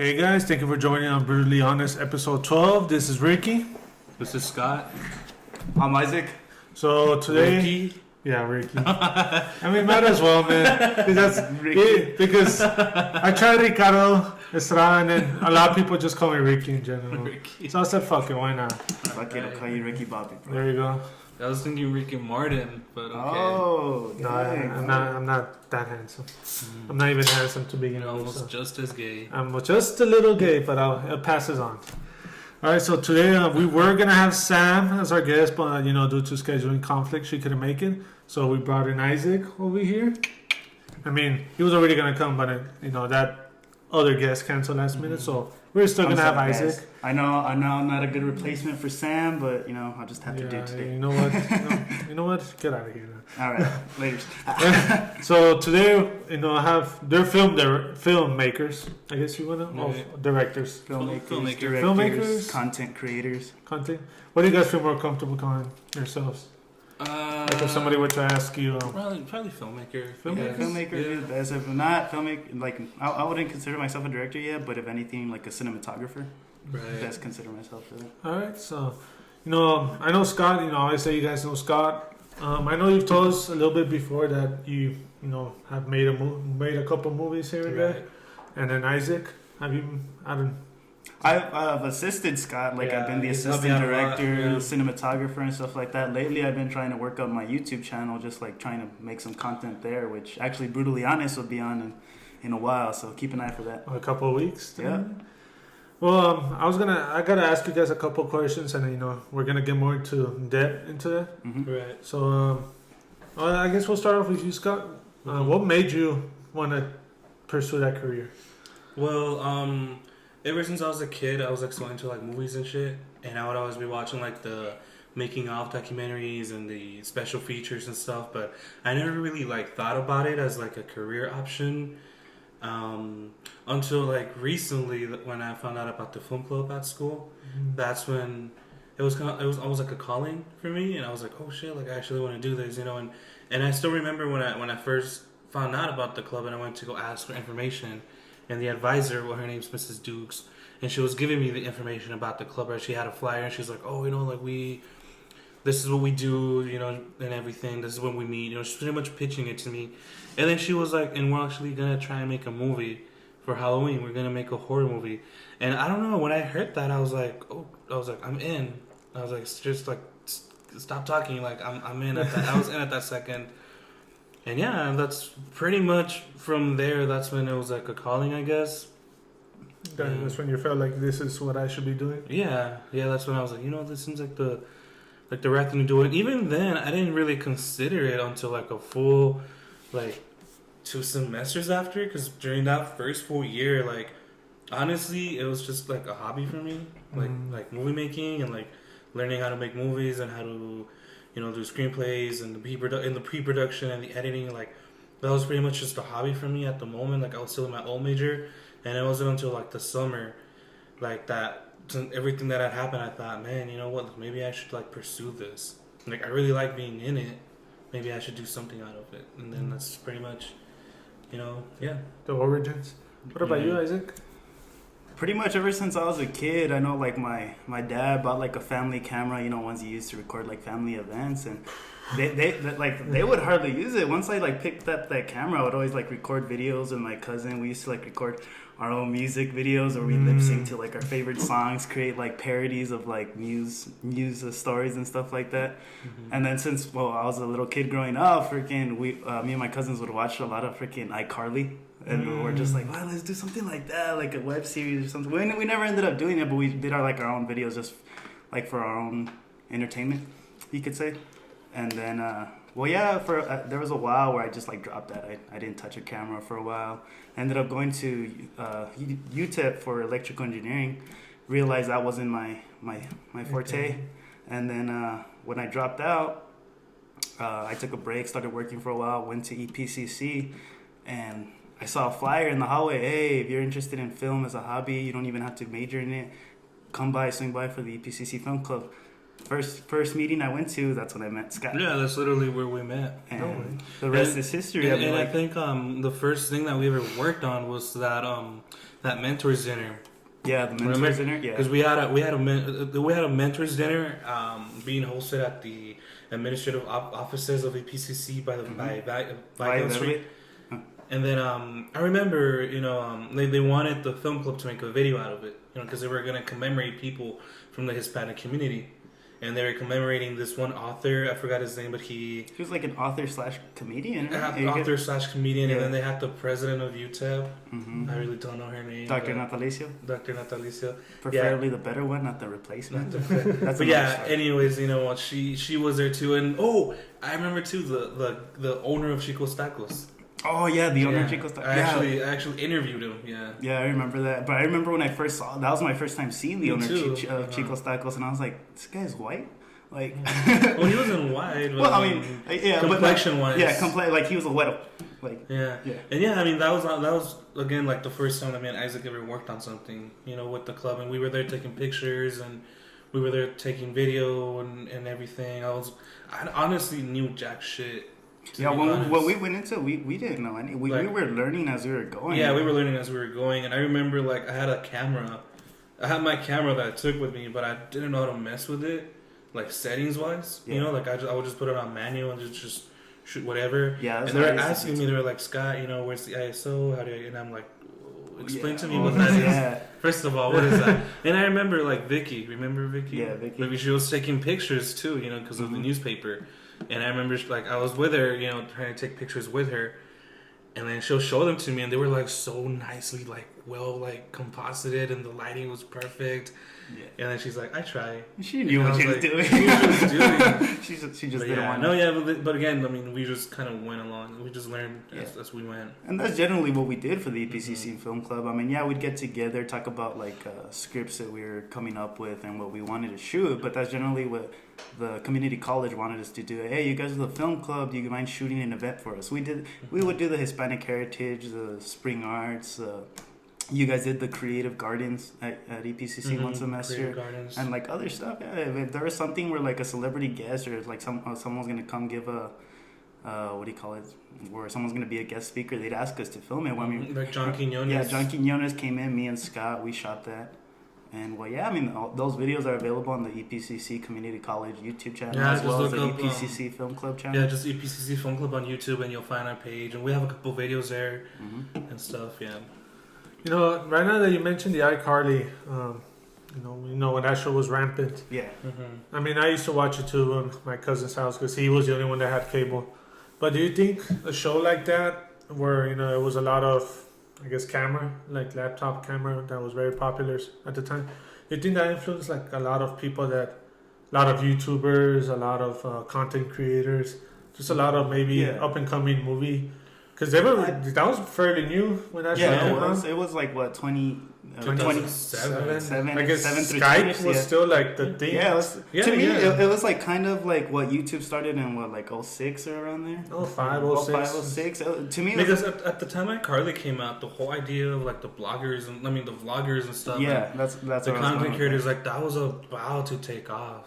Hey guys, thank you for joining on Brutally Honest episode 12. This is Ricky. This is Scott. I'm Isaac. So today, Ricky. yeah, Ricky. I mean, might as well, man. Because I tried Ricardo Estrada, and then a lot of people just call me Ricky in general. Ricky. So I said, fuck it, why not? Fuck it, I'll call you Ricky Bobby, bro. There you go. I was thinking Ricky Martin, but okay. Oh, No, I'm not that handsome. I'm not even handsome to begin You're with. almost So. just as gay. I'm just a little gay, but it passes on. All right, so today we were gonna have Sam as our guest, but due to scheduling conflict, she couldn't make it. So we brought in Isaac over here. I mean, he was already gonna come, but that other guest canceled last minute, so we're still gonna have Isaac. I know I'm not a good replacement for Sam, but I'll just have to do it today. You know what? You know what? Get out of here. All right, later. So today, I have they're filmmakers. I guess you wanna Right. directors, Filmmakers, directors, Filmmakers. content creators. content. What do you guys feel more comfortable calling yourselves? Like if somebody were to ask you, Probably filmmaker. Filmmaker? Filmmaker, as if not filmmaker, like I wouldn't consider myself a director yet, but if anything, like a cinematographer. Right. Best consider myself for that. all right. So, I know Scott. I always say you guys know Scott. I know you've told us a little bit before that you have made a couple movies here and there. Right. And then Isaac, have you? I've assisted Scott, like I've been the he's helped me assistant out a lot, director, yeah. cinematographer, and stuff like that. Lately, I've been trying to work on my YouTube channel, just like trying to make some content there, which actually, Brutally Honest will be on in a while, so keep an eye for that. A couple of weeks. Yeah. Well, I gotta ask you guys a couple of questions, and we're gonna get more into depth into that. Mm-hmm. Right. So, I guess we'll start off with you, Scott. What made you want to pursue that career? Well, ever since I was a kid, I was like so into like movies and shit, and I would always be watching like the making of documentaries and the special features and stuff. But I never really like thought about it as like a career option until like recently when I found out about the film club at school. That's when it was almost like a calling for me, and I was like, oh shit, like I actually want to do this, and I still remember when I first found out about the club and I went to go ask for information. And the advisor, well, her name's Mrs. Dukes, and she was giving me the information about the club. Right? She had a flyer, and she's like, "Oh, this is what we do, and everything. This is when we meet." She's pretty much pitching it to me. And then she was like, "And we're actually gonna try and make a movie for Halloween. We're gonna make a horror movie." And I don't know. When I heard that, I was like, "I'm in." I was like, "Just like, stop talking. Like, I'm in." I was in at that second. And yeah, that's pretty much from there. That's when it was like a calling, I guess. That's when you felt like this is what I should be doing. Yeah. That's when I was like, this seems like the right thing to do. And even then, I didn't really consider it until like a full, like 2 semesters after. Because during that first full year, like honestly, it was just like a hobby for me, like movie making and like learning how to make movies and how to. Do screenplays and the pre-production and the editing. Like that was pretty much just a hobby for me at the moment. Like I was still in my old major, and it wasn't until like the summer, like that everything that had happened. I thought, man, you know what? Like, maybe I should like pursue this. Like I really like being in it. Maybe I should do something out of it. And then that's pretty much, yeah. The origins. What about you, Isaac? Pretty much ever since I was a kid, I know like my dad bought like a family camera, ones you used to record like family events, and they would hardly use it. Once I like picked up that camera, I would always like record videos with my cousin. We used to like record our own music videos, or we lip sync to like our favorite songs, create like parodies of like news stories and stuff like that. Mm-hmm. And then since I was a little kid growing up, freaking me and my cousins would watch a lot of freaking iCarly. And we're just like, well, let's do something like that, like a web series or something. We never ended up doing it, but we did our own videos just like for our own entertainment, you could say. And then, there was a while where I just like dropped that. I didn't touch a camera for a while. I ended up going to UTEP for electrical engineering. Realized that wasn't my forte. Okay. And then when I dropped out, I took a break, started working for a while, went to EPCC, and I saw a flyer in the hallway. Hey, if you're interested in film as a hobby, you don't even have to major in it. Swing by for the EPCC Film Club. first meeting I went to, that's when I met Scott. Yeah, that's literally where we met. And No way. the rest And- is history. And, I mean, I like, think the first thing that we ever worked on was that mentors dinner. yeah, the mentors dinner. Yeah, Because we had a mentors dinner being hosted at the administrative offices of the PCC by the by Hill Street. And then I remember, they wanted the film club to make a video out of it, because they were going to commemorate people from the Hispanic community. And they were commemorating this one author. I forgot his name, but he was like an author / comedian. Right? author/comedian. Yeah. And then they had the president of UTEP. Mm-hmm. I really don't know her name. Dr. but- Natalicio, Dr. Natalicio. preferably the better one, not the replacement. That's But another yeah, story. anyways, she was there too. And I remember too the owner of Chico's Tacos. Oh yeah, the owner Yeah. of Chico's Tacos. I actually interviewed him. Yeah. Yeah, I remember that. But I remember when I first saw that was my first time seeing the Me owner too. of Chico's Tacos, and I was like, this guy's white. Like, Well, he wasn't white. But well, I mean, yeah, complexion but wise. yeah, like he was a white. Like, Yeah. yeah. And yeah, I mean that was again like the first time that me and Isaac ever worked on something, with the club, and we were there taking pictures and we were there taking video and everything. I honestly knew jack shit. to Yeah, be when honest. what we went into, we didn't know any. We were learning as we were going. Yeah, we were learning as we were going, and I remember like I had a camera. I had my camera that I took with me, but I didn't know how to mess with it, like settings wise. Yeah. Like I would just put it on manual and just shoot whatever. Yeah, that's And they what were I used to asking do me, too. they were like, Scott, where's the ISO? How do I? And I'm like, explain to me Oh, what that is. yeah. First of all, what is that? And I remember like Vicky. Remember Vicky? Yeah, Vicky. Maybe she was taking pictures too, because of the Mhm. newspaper. And I remember like I was with her, trying to take pictures with her. And then she'll show them to me, and they were like so nicely, like composited, and the lighting was perfect. Yeah. And then she's like, "I try." She knew And I what she was like, doing. She knew what she was doing. she just But didn't yeah, want no, to. yeah, but again, I mean, we just kind of went along. We just learned as we went. And that's generally what we did for the EPCC Film Club. I mean, yeah, we'd get together, talk about like scripts that we were coming up with and what we wanted to shoot. But that's generally what the community college wanted us to do. Hey, you guys are the film club. Do you mind shooting an event for us? We would do the Hispanic Heritage, the Spring Arts. You guys did the Creative Gardens at EPCC one semester. Creative Gardens. And like other stuff, yeah. If there was something where like a celebrity guest or like someone's gonna come give a what do you call it? Where someone's gonna be a guest speaker, they'd ask us to film it. When we Like John Quinones. yeah, John Quinones came in. Me and Scott, we shot that. And well, yeah, I mean, those videos are available on the EPCC Community College YouTube channel Yeah, as just well as the look up, EPCC Film Club channel. Yeah, just EPCC Film Club on YouTube, and you'll find our page, and we have a couple videos there Mhm. and stuff. Yeah. Right now that you mentioned the iCarly, when that show was rampant. Yeah. Mm-hmm. I mean, I used to watch it too at my cousin's house because he was the only one that had cable. But do you think a show like that, where it was a lot of, I guess, camera, like laptop camera, that was very popular at the time, do you think that influenced like a lot of people a lot of YouTubers, a lot of content creators, just a lot of maybe Yeah. up and coming movie? Because that was fairly new when that show Yeah, came out. it was like what 2007. Seven, I guess 7 through Skype 20, was yeah. still like the thing. Yeah, it was, Yeah, to me, yeah. it was like kind of like what YouTube started in what like 06 or around there. Oh, 05, 06. 05, 06. To me, it was Because at the time iCarly came out, the whole idea of like the bloggers and the vloggers and stuff. yeah, and that's the what I was going content with creators, that. like that was about to take off.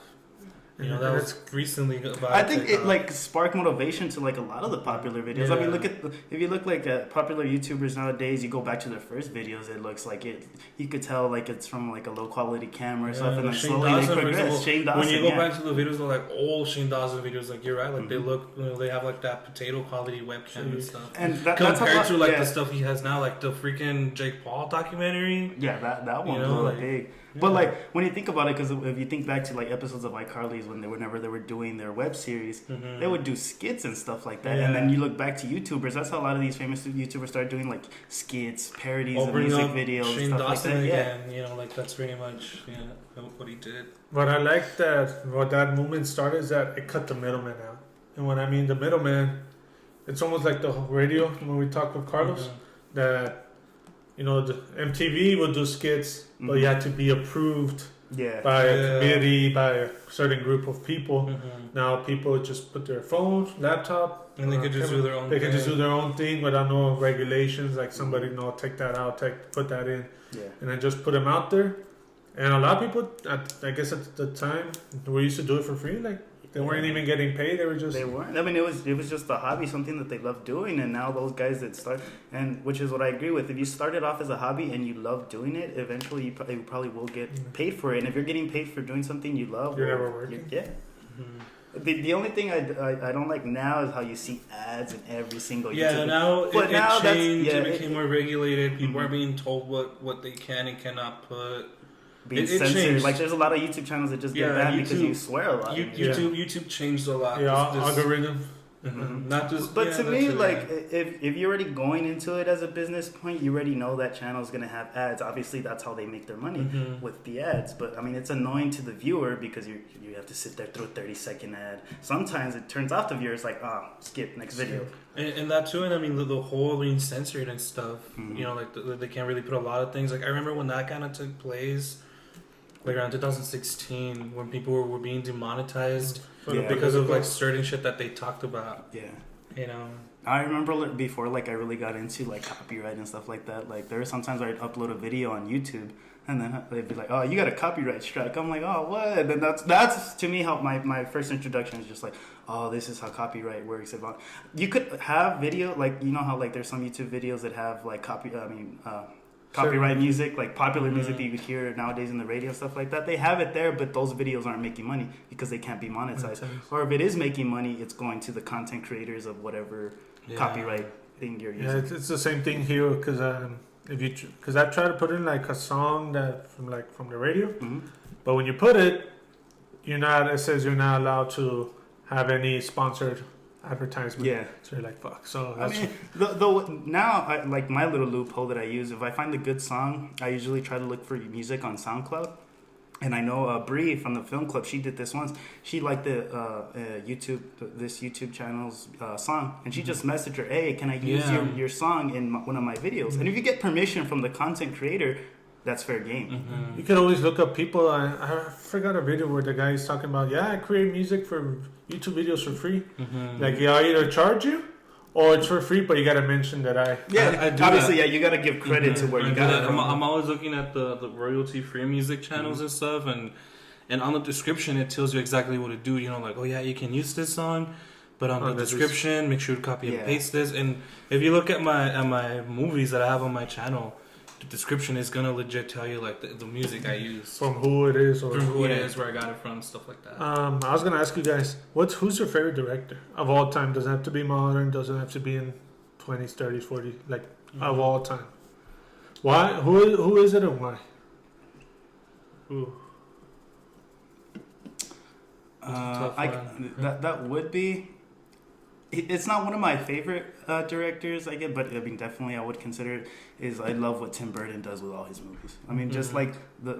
Yeah, that was that's- recently about. I to think take it off. like sparked motivation to like a lot of the popular videos. I mean, Yeah. if you look like at popular YouTubers nowadays, you go back to their first videos, it looks like it. You could tell like it's from like a low quality camera or stuff, and then Shane slowly Dawson, they for progress. example, Shane Dawson, when you go yeah. back to the videos, they're like old Shane Dawson videos. Like you're right, like they Mhm. look, they have like that potato quality webcam and stuff. and that's Compared a lot, to like yeah. the stuff he has now, like the freaking Jake Paul documentary. Yeah, that one You know, blew up like- big. But like when you think about it, because if you think back to like episodes of iCarly's whenever they were doing their web series, Mhm. they would do skits and stuff like that. Yeah. And then you look back to YouTubers. That's how a lot of these famous YouTubers started doing like skits, parodies of Bring music up videos, Shane stuff Dawson like that. Yeah. again. Like that's pretty much what he did. What I like what that movement started is that it cut the middleman out. And when I mean the middleman, it's almost like the radio when we talk with Carlos, Mhm. that the MTV would do skits, but you Mhm. had to be approved Yeah. by a Yeah. committee, by a certain group of people. Mhm. Now people just put their phone, laptop, And they could just do their own. They can just do thing. their own thing without no regulations. Like somebody, no, take that out, put that in, Yeah. and then just put them out there. And a lot of people, I guess at the time, we used to do it for free. Like they weren't even getting paid. They were just. They weren't. I mean, it was just a hobby, something that they loved doing, and now those guys that start, and which is what I agree with. If you started off as a hobby and you love doing it, eventually you probably will get paid for it. And if you're getting paid for doing something you love, You're never working. Yeah. The only thing I don't like now is how you see ads in every single YouTube. Yeah, now But it now that's- changed. yeah, it became more regulated. People Mhm. are being told what they can and cannot put. being it censored. changed. Like there's a lot of YouTube channels that just get Yeah, banned because YouTube- you swear a lot. YouTube changed a lot. Yeah, This- algorithm. Mhm. Not just. But yeah, to not me, too, like yeah. if you're already going into it as a business point, you already know that channel is gonna have ads. Obviously, that's how they make their money Mhm. with the ads. But I mean, it's annoying to the viewer because you have to sit there through a 30-second ad. Sometimes it turns off the viewer. It's like, skip next video. And that too, and I mean the whole being censored and stuff. Mhm. You know, like they can't really put a lot of things. Like I remember when that kind of took place, like around 2016, when people were being demonetized Yeah. because of like certain shit that they talked about. Yeah. You know. I remember before, like, I really got into, like, copyright and stuff like that. Like, there were sometimes I'd upload a video on YouTube, and then they'd be like, oh, you got a copyright strike. I'm like, oh, what? And that's to me, how my first introduction is just like, oh, this is how copyright works. You could have video, like, you know how, like, there's some YouTube videos that have, like, copyright music, like popular music that you could hear nowadays in the radio, stuff like that. They have it there, but those videos aren't making money because they can't be monetized. Or if it is making money, it's going to the content creators of whatever copyright thing you're using. Yeah, it's the same thing here because because I try to put in like a song that from the radio, Mm-hmm. but when you put it, it says you're not allowed to have any sponsored advertisement. Yeah. So you're like, fuck. So I that's mean, now, like my little loophole that I use, if I find a good song, I usually try to look for music on SoundCloud. And I know Bree from the film club, she did this once. She liked the this YouTube channel's song, and she just messaged her, "Hey, can I use your song in one of my videos?" And if you get permission from the content creator, that's fair game. Mm-hmm. You can always look up people. I forgot a video where the guy is talking about, I create music for YouTube videos for free. Mm-hmm. Like, I either charge you or it's for free, but you got to mention that I do obviously, that. you got to give credit to where you got it from. I'm always looking at the royalty-free music channels and stuff, and on the description it tells you exactly what to do. You know, like, oh yeah, you can use this song, but on the description, make sure to copy and paste this. And if you look at my movies that I have on my channel, the description is gonna legit tell you like the music I use, from who it is, or who it is, where I got it from, stuff like that. I was gonna ask you guys, who's your favorite director of all time? Doesn't have to be modern. Doesn't have to be in 20s, 30s, 40s. Like of all time. Why? Who is it and why? Ooh. That would be. It's not one of my favorite directors, I get, but I mean, definitely I would consider it. I love what Tim Burton does with all his movies. I mean, just like the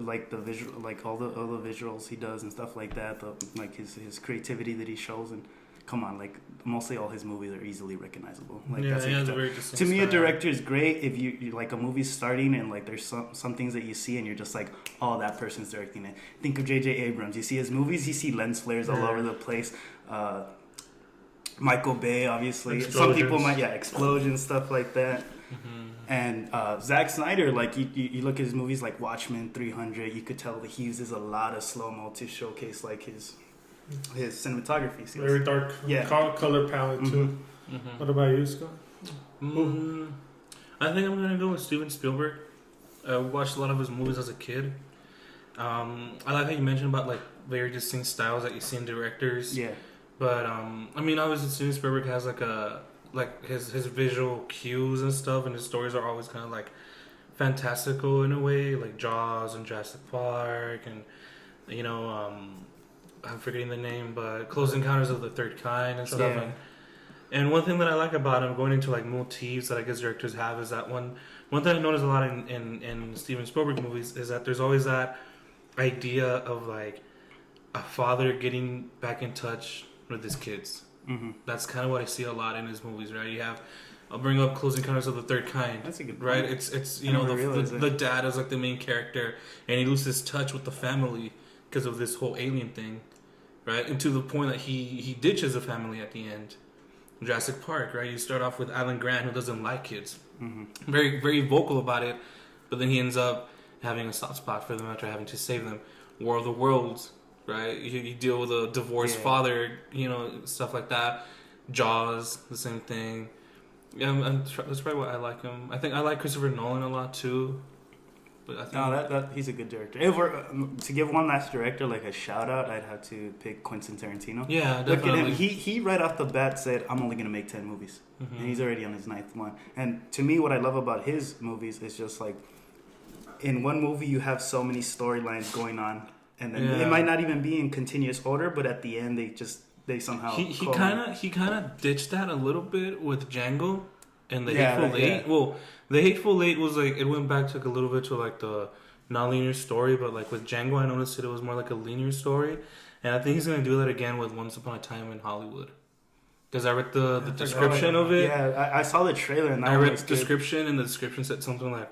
visual, like all the visuals he does and stuff like that. Like his creativity that he shows, and come on, like mostly all his movies are easily recognizable. Like He has a very distinct to me, a style. director is great if you like a movie's starting and like there's some things that you see and you're just like, oh, that person's directing it. Think of J.J. Abrams. You see his movies, you see lens flares all over the place. Michael Bay, obviously. Some people might, explosions, stuff like that. Mm-hmm. And Zack Snyder, like you look at his movies like Watchmen, 300. You could tell that he uses a lot of slow mo to showcase like his cinematography skills. Very dark color palette too. Mm-hmm. What about you, Scott? I think I'm gonna go with Steven Spielberg. I watched a lot of his movies as a kid. I like how you mentioned about like very distinct styles that you see in directors. Yeah. But I mean, obviously Steven Spielberg has like his visual cues and stuff, and his stories are always kind of like fantastical in a way, like Jaws and Jurassic Park, and I'm forgetting the name, but Close Encounters of the Third Kind and stuff. Yeah. And one thing that I like about him, going into like motifs that I guess directors have, is that one thing I notice a lot in Steven Spielberg movies is that there's always that idea of like a father getting back in touch with his kids. Mm-hmm. That's kind of what I see a lot in his movies, right? I'll bring up Close Encounters of the Third Kind. That's a good point. Right? It's the dad is like the main character, and he loses touch with the family because of this whole alien thing, right? And to the point that he ditches the family at the end. Jurassic Park, right? You start off with Alan Grant, who doesn't like kids, Mm-hmm. very very vocal about it, but then he ends up having a soft spot for them after having to save them. War of the Worlds, right? You deal with a divorced father, stuff like that. Jaws, the same thing. Yeah, that's probably why I like him. I think I like Christopher Nolan a lot too. But I think that he's a good director. If we're to give one last director like a shout out, I'd have to pick Quentin Tarantino. Yeah, Look at definitely. him. He right off the bat said, "I'm only gonna make 10 movies," and he's already on his 9th one. And to me, what I love about his movies is just like, in one movie you have so many storylines going on, and then it might not even be in continuous order, but at the end they somehow he kind of ditched that a little bit with Django and the Hateful Eight. Yeah. Well, the Hateful Eight was like it went back to like a little bit to like the non-linear story, but like with Django, I noticed it was more like a linear story, and I think he's gonna do that again with Once Upon a Time in Hollywood. Because I read the description of it. Yeah, I saw the trailer and I read the description, and the description said something like,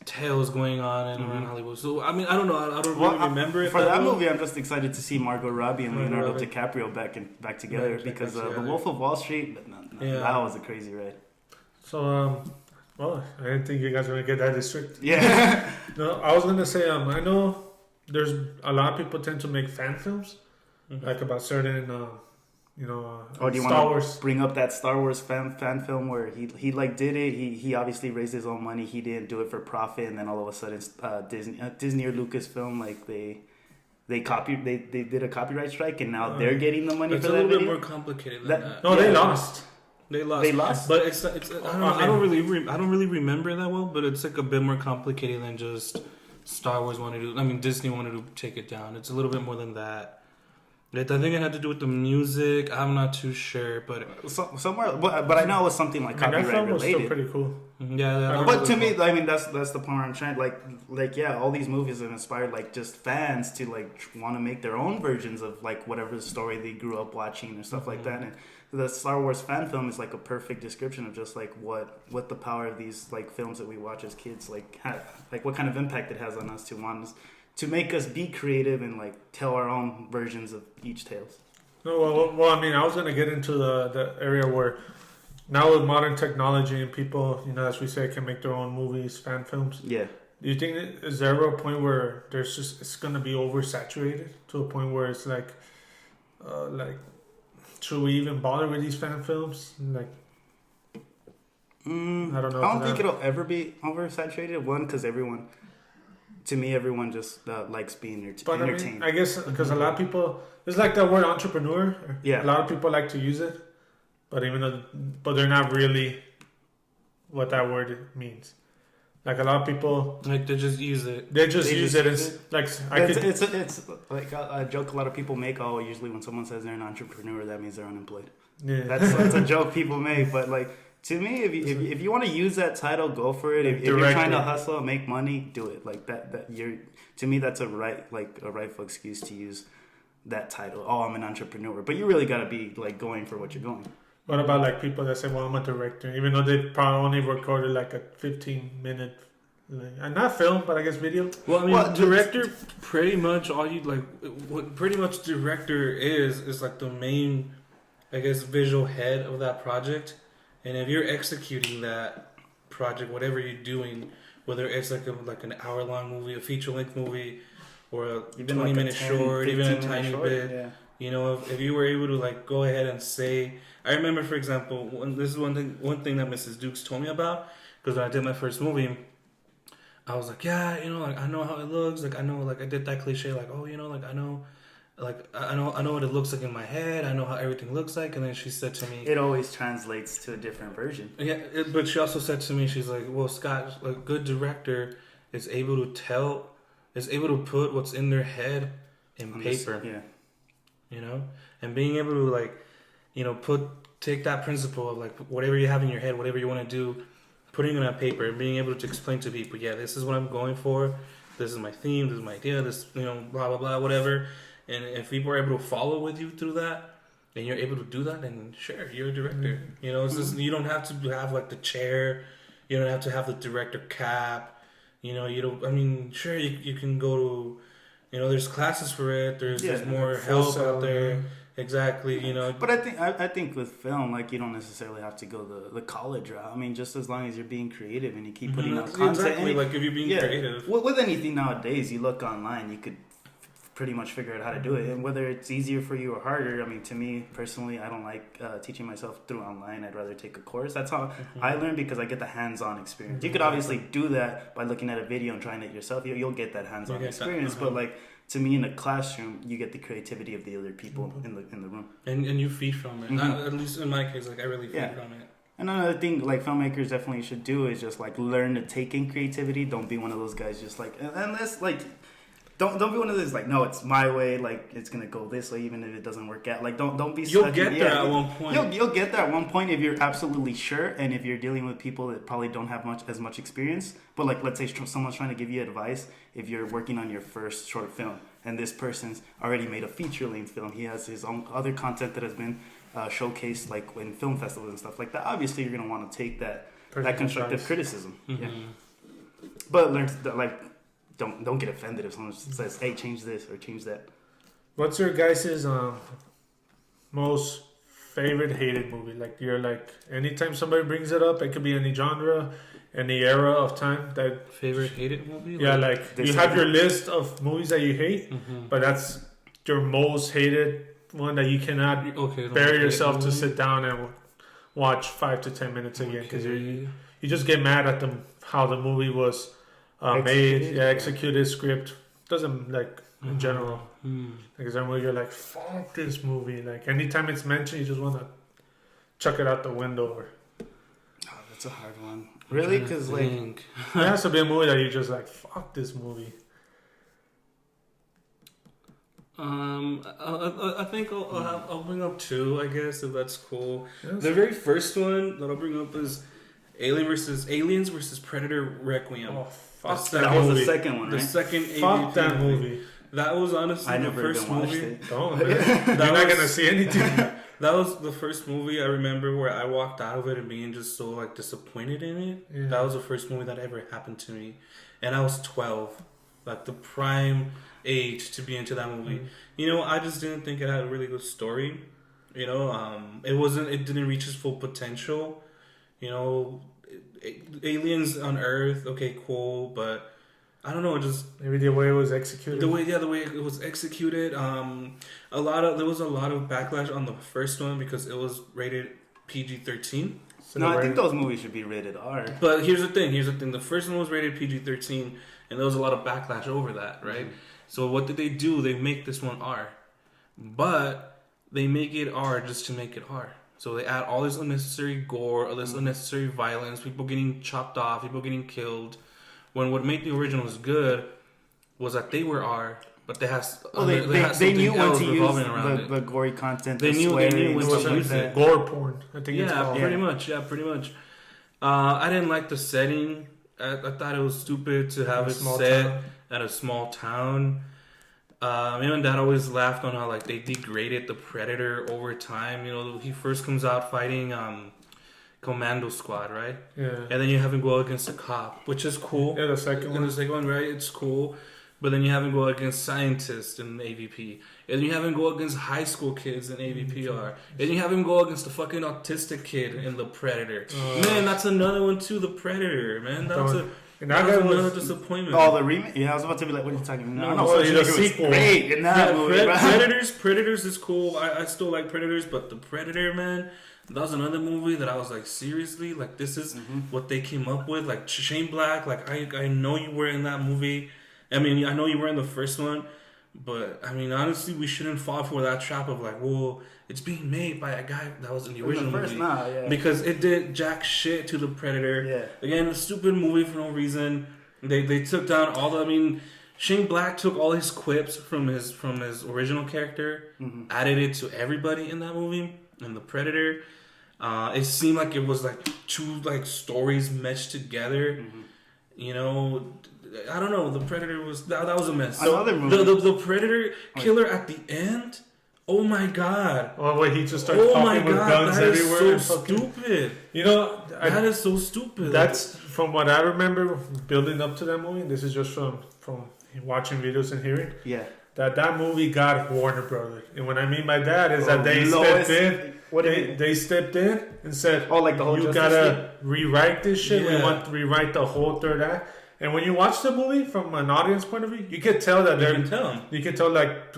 tales going on and around Hollywood. So I mean, I don't know. I don't really remember it for that well. movie. I'm just excited to see Margot Robbie and Leonardo DiCaprio back together because The Wolf of Wall Street. That was a crazy ride. So, well, I didn't think you guys were gonna get that district. Yeah. No, I was gonna say, I know there's a lot of people tend to make fan films, like about certain, Do you Star want Wars. to bring up that Star Wars fan film where he like did it? He obviously raised his own money. He didn't do it for profit, and then all of a sudden, Disney or Lucasfilm like they did a copyright strike, and now they're getting the money It's for a that little bit video. more complicated than that. No, they lost. They lost. They lost? But it's I don't really remember that well. But it's like a bit more complicated than just Star Wars wanted to. I mean, Disney wanted to take it down. It's a little bit more than that. I think it had to do with the music. I'm not too sure, but Somewhere, but I know it was something like That copyright film was still related. pretty cool. yeah. But to me, I mean, that's the point I'm trying. Like, yeah, all these movies have inspired like just fans to like want to make their own versions of like whatever story they grew up watching or stuff like that. And the Star Wars fan film is like a perfect description of just like what the power of these like films that we watch as kids like have, like what kind of impact it has on us to want us to make us be creative and like tell our own versions of each tales. No, well, I mean, I was gonna get into the area where now with modern technology and people, as we say, can make their own movies, fan films. Yeah. Do you think is there ever a point where it's gonna be oversaturated to a point where it's like should we even bother with these fan films? Like, I don't know. I don't think it'll ever be oversaturated. One, because everyone just likes being But entertained. I guess because a lot of people, it's like the word entrepreneur. Yeah. A lot of people like to use it, but but they're not really what that word means. Like a lot of people, Like they just use it. they just use it as like It's like a joke a lot of people make. Oh, usually when someone says they're an entrepreneur, that means they're unemployed. yeah. That's a joke people make. But like to me, if you want to use that title, go for it. If you're trying to hustle, make money, do it. Like that to me, that's a rightful excuse to use that title. Oh, I'm an entrepreneur, but you really got to be like going for what you're going. What about like people that say, "Well, I'm a director," even though they probably only recorded like a 15-minute, not film, but I guess video. Well, I mean, director pretty much all you like. What pretty much director is like the main, I guess, visual head of that project. And if you're executing that project, whatever you're doing, whether it's like an hour-long movie, a feature-length movie, or a 20-minute short, even a tiny bit. Yeah. If you were able to like go ahead and say, I remember, for example, this is one thing that Mrs. Dukes told me about, because when I did my first movie, I was like, yeah, like I know how it looks, like I know, like I did that cliche, like like I know. Like I know what it looks like in my head. I know how everything looks like, and then she said to me, it always translates to a different version. Yeah, but she also said to me, she's like, well, Scott, a good director is able to put what's in their head in paper. Yeah. And being able to like, take that principle of like whatever you have in your head, whatever you want to do, putting it on paper and being able to explain to people, yeah, this is what I'm going for. This is my theme. This is my idea. This, blah blah blah, whatever. And if people are able to follow with you through that, and you're able to do that, then sure, you're a director. It's just, you don't have to have like the chair, you don't have to have the director cap. You don't. I mean, sure, you can go to, there's classes for it. There's more help out there. exactly. You know, But I think with film, like you don't necessarily have to go the college route. I mean, just as long as you're being creative and you keep putting out content. exactly. Like if you're being creative. With anything nowadays, you look online, you could pretty much figure out how to do it, and whether it's easier for you or harder. I mean, to me personally, I don't like teaching myself through online. I'd rather take a course. That's how I learn, because I get the hands-on experience. You could obviously do that by looking at a video and trying it yourself. You'll get that hands-on experience, but like to me, in a classroom, you get the creativity of the other people in the room, and you feed from it. At least in my case, like I really feed from it. And another thing, like filmmakers definitely should do is just like learn to take in creativity. Don't be one of those guys just like, unless like. Don't be one of those like, no, it's my way, like it's gonna go this way even if it doesn't work out. Like don't be. You'll get there at one point. You'll get there at one point if you're absolutely sure, and if you're dealing with people that probably don't have as much experience. But like, let's say someone's trying to give you advice if you're working on your first short film, and this person's already made a feature-length film. He has his own other content that has been showcased like in film festivals and stuff like that. Obviously, you're gonna want to take that constructive criticism. Yeah, but learn to like. Don't get offended if someone says, "Hey, change this or change that." What's your guys' most favorite hated movie? Like you're like, anytime somebody brings it up, it could be any genre, any era of time. That favorite hated movie? Yeah, like you have your list of movies that you hate, but that's your most hated one that you cannot bury yourself to sit down and watch 5 to 10 minutes again, because you just get mad at how the movie was. Executed script doesn't like in general. Like example, you're like, fuck this movie. Like anytime it's mentioned, you just want to chuck it out the window. Or that's a hard one. Really, because like it has to be a movie that you just like, fuck this movie. I think I'll bring up two, I guess, if that's cool. Yes. The very first one that I'll bring up is Aliens versus Predator Requiem. Oh, fuck that was the second one, right? The second Fuck that movie. That was honestly the first movie. Don't, man. You're not gonna see anything. That was the first movie I remember where I walked out of it and being just so like disappointed in it. Yeah. That was the first movie that ever happened to me, and I was 12, like the prime age to be into that movie. You know, I just didn't think it had a really good story. You know, it didn't reach its full potential. You know, aliens on Earth, okay, cool, but I don't know, just maybe the way it was executed. The way it was executed. There was a lot of backlash on the first one because it was rated PG-13. So I think those movies should be rated R. But here's the thing. The first one was rated PG-13, and there was a lot of backlash over that, right? So what did they do? They make this one R, but they make it R just to make it R. So they add all this unnecessary gore, all this unnecessary violence, people getting chopped off, people getting killed. When what made the originals good was that they were R, but they knew when to use the gory content. They knew when to use it. Gore porn, I think it's called. Pretty much. I didn't like the setting. I thought it was stupid to have it set at a small town. Me and Dad always laughed on how like they degraded the Predator over time. You know, he first comes out fighting Commando Squad, right? Yeah. And then you have him go against a cop, which is cool. Yeah, the second one, right? It's cool. But then you have him go against scientists in AVP. And then you have him go against high school kids in AVPR. And you have him go against the fucking autistic kid in the Predator. Man, that's another one too, the Predator, man. That was another disappointment. Oh, the remake? Yeah, I was about to be like, what are you talking about? No, the sequel. Great in that movie. Predators is cool. I still like Predators, but the Predator, man, that was another movie that I was like, seriously? Like, this is what they came up with? Like, Shane Black, like, I know you were in that movie. I mean, I know you were in the first one, but, I mean, honestly, we shouldn't fall for that trap of like, well, it's being made by a guy that was in the original movie. Because it did jack shit to the Predator. Yeah. Again, a stupid movie for no reason. They took down Shane Black took all his quips from his original character, added it to everybody in that movie, and the Predator. It seemed like it was like two like stories meshed together. You know, I don't know. The Predator was that was a mess. Another movie. The Predator killer at the end. Oh my god! Oh wait, he just started popping with guns everywhere. That is so stupid. You know, that is so stupid. That's from what I remember building up to that movie. This is just from watching videos and hearing. Yeah. that movie got Warner Brothers. And what I mean by that is that they Lois- stepped in. What do you mean? They stepped in and said, Oh, like the whole you Justice gotta rewrite this shit. We Yeah. want to rewrite the whole third act. And when you watch the movie from an audience point of view, you can tell that You they're can tell. you can tell like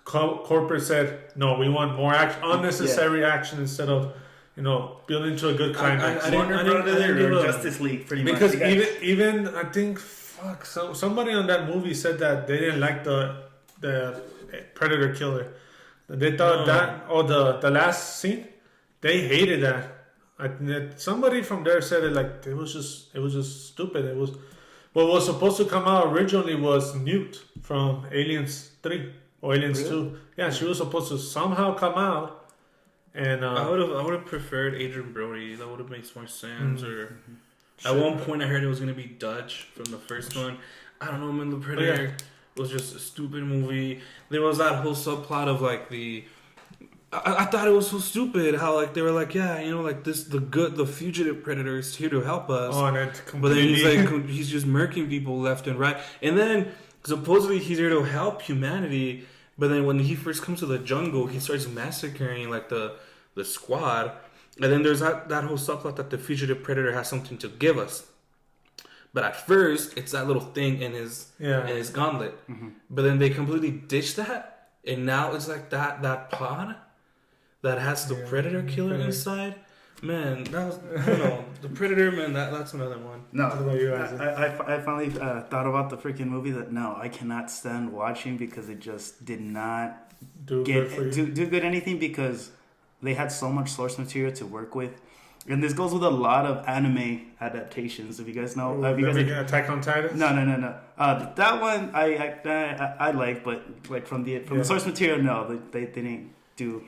corporate said, no, we want more action, unnecessary action instead of building to a good climax. I didn't- Warner I didn't Brothers give or a- Justice League, pretty because much. You got- even I think somebody on that movie said that they didn't like the Predator killer. They thought the last scene, they hated that. Somebody from there said it like it was just stupid. It was what was supposed to come out originally was Newt from Aliens 3 or Aliens 2. Yeah, she was supposed to somehow come out, and I would have preferred Adrian Brody. That would have made more sense. Or at one point, I heard it was gonna be Dutch from the first one. I don't know, man. The Predator was just a stupid movie. There was that whole subplot of like the. I thought it was so stupid how like they were like, yeah, like this the fugitive predator is here to help us. oh, and it But then he's completely- like, he's just murking people left and right. And then supposedly he's here to help humanity. But then when he first comes to the jungle, he starts massacring like the squad. And then there's that whole subplot that the fugitive predator has something to give us. But at first, it's that little thing in his gauntlet. But then they completely ditched that, and now it's like that pod that has the predator killer inside. Man, that was the predator. Man, that's another one. No, What about you, Isaac? I finally thought about the freaking movie that I cannot stand watching because it just did not do good for you. do good anything because they had so much source material to work with. And this goes with a lot of anime adaptations. If you guys know, have you guys Attack on Titan? No. That one I like, but like from the source material, no, they didn't do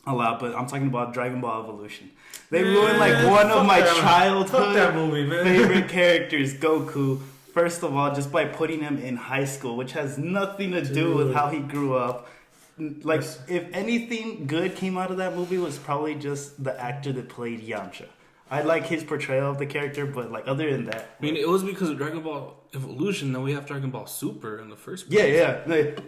a lot. But I'm talking about Dragon Ball Evolution. They ruined like one of my Fuck childhood that movie, man. favorite characters, Goku. First of all, just by putting him in high school, which has nothing to do with Dude. how he grew up. Like, Yes. if anything good came out of that movie, was probably just the actor that played Yamcha. I like his portrayal of the character, but like other than that, I mean, it was because of Dragon Ball Evolution that we have Dragon Ball Super in the first place. yeah,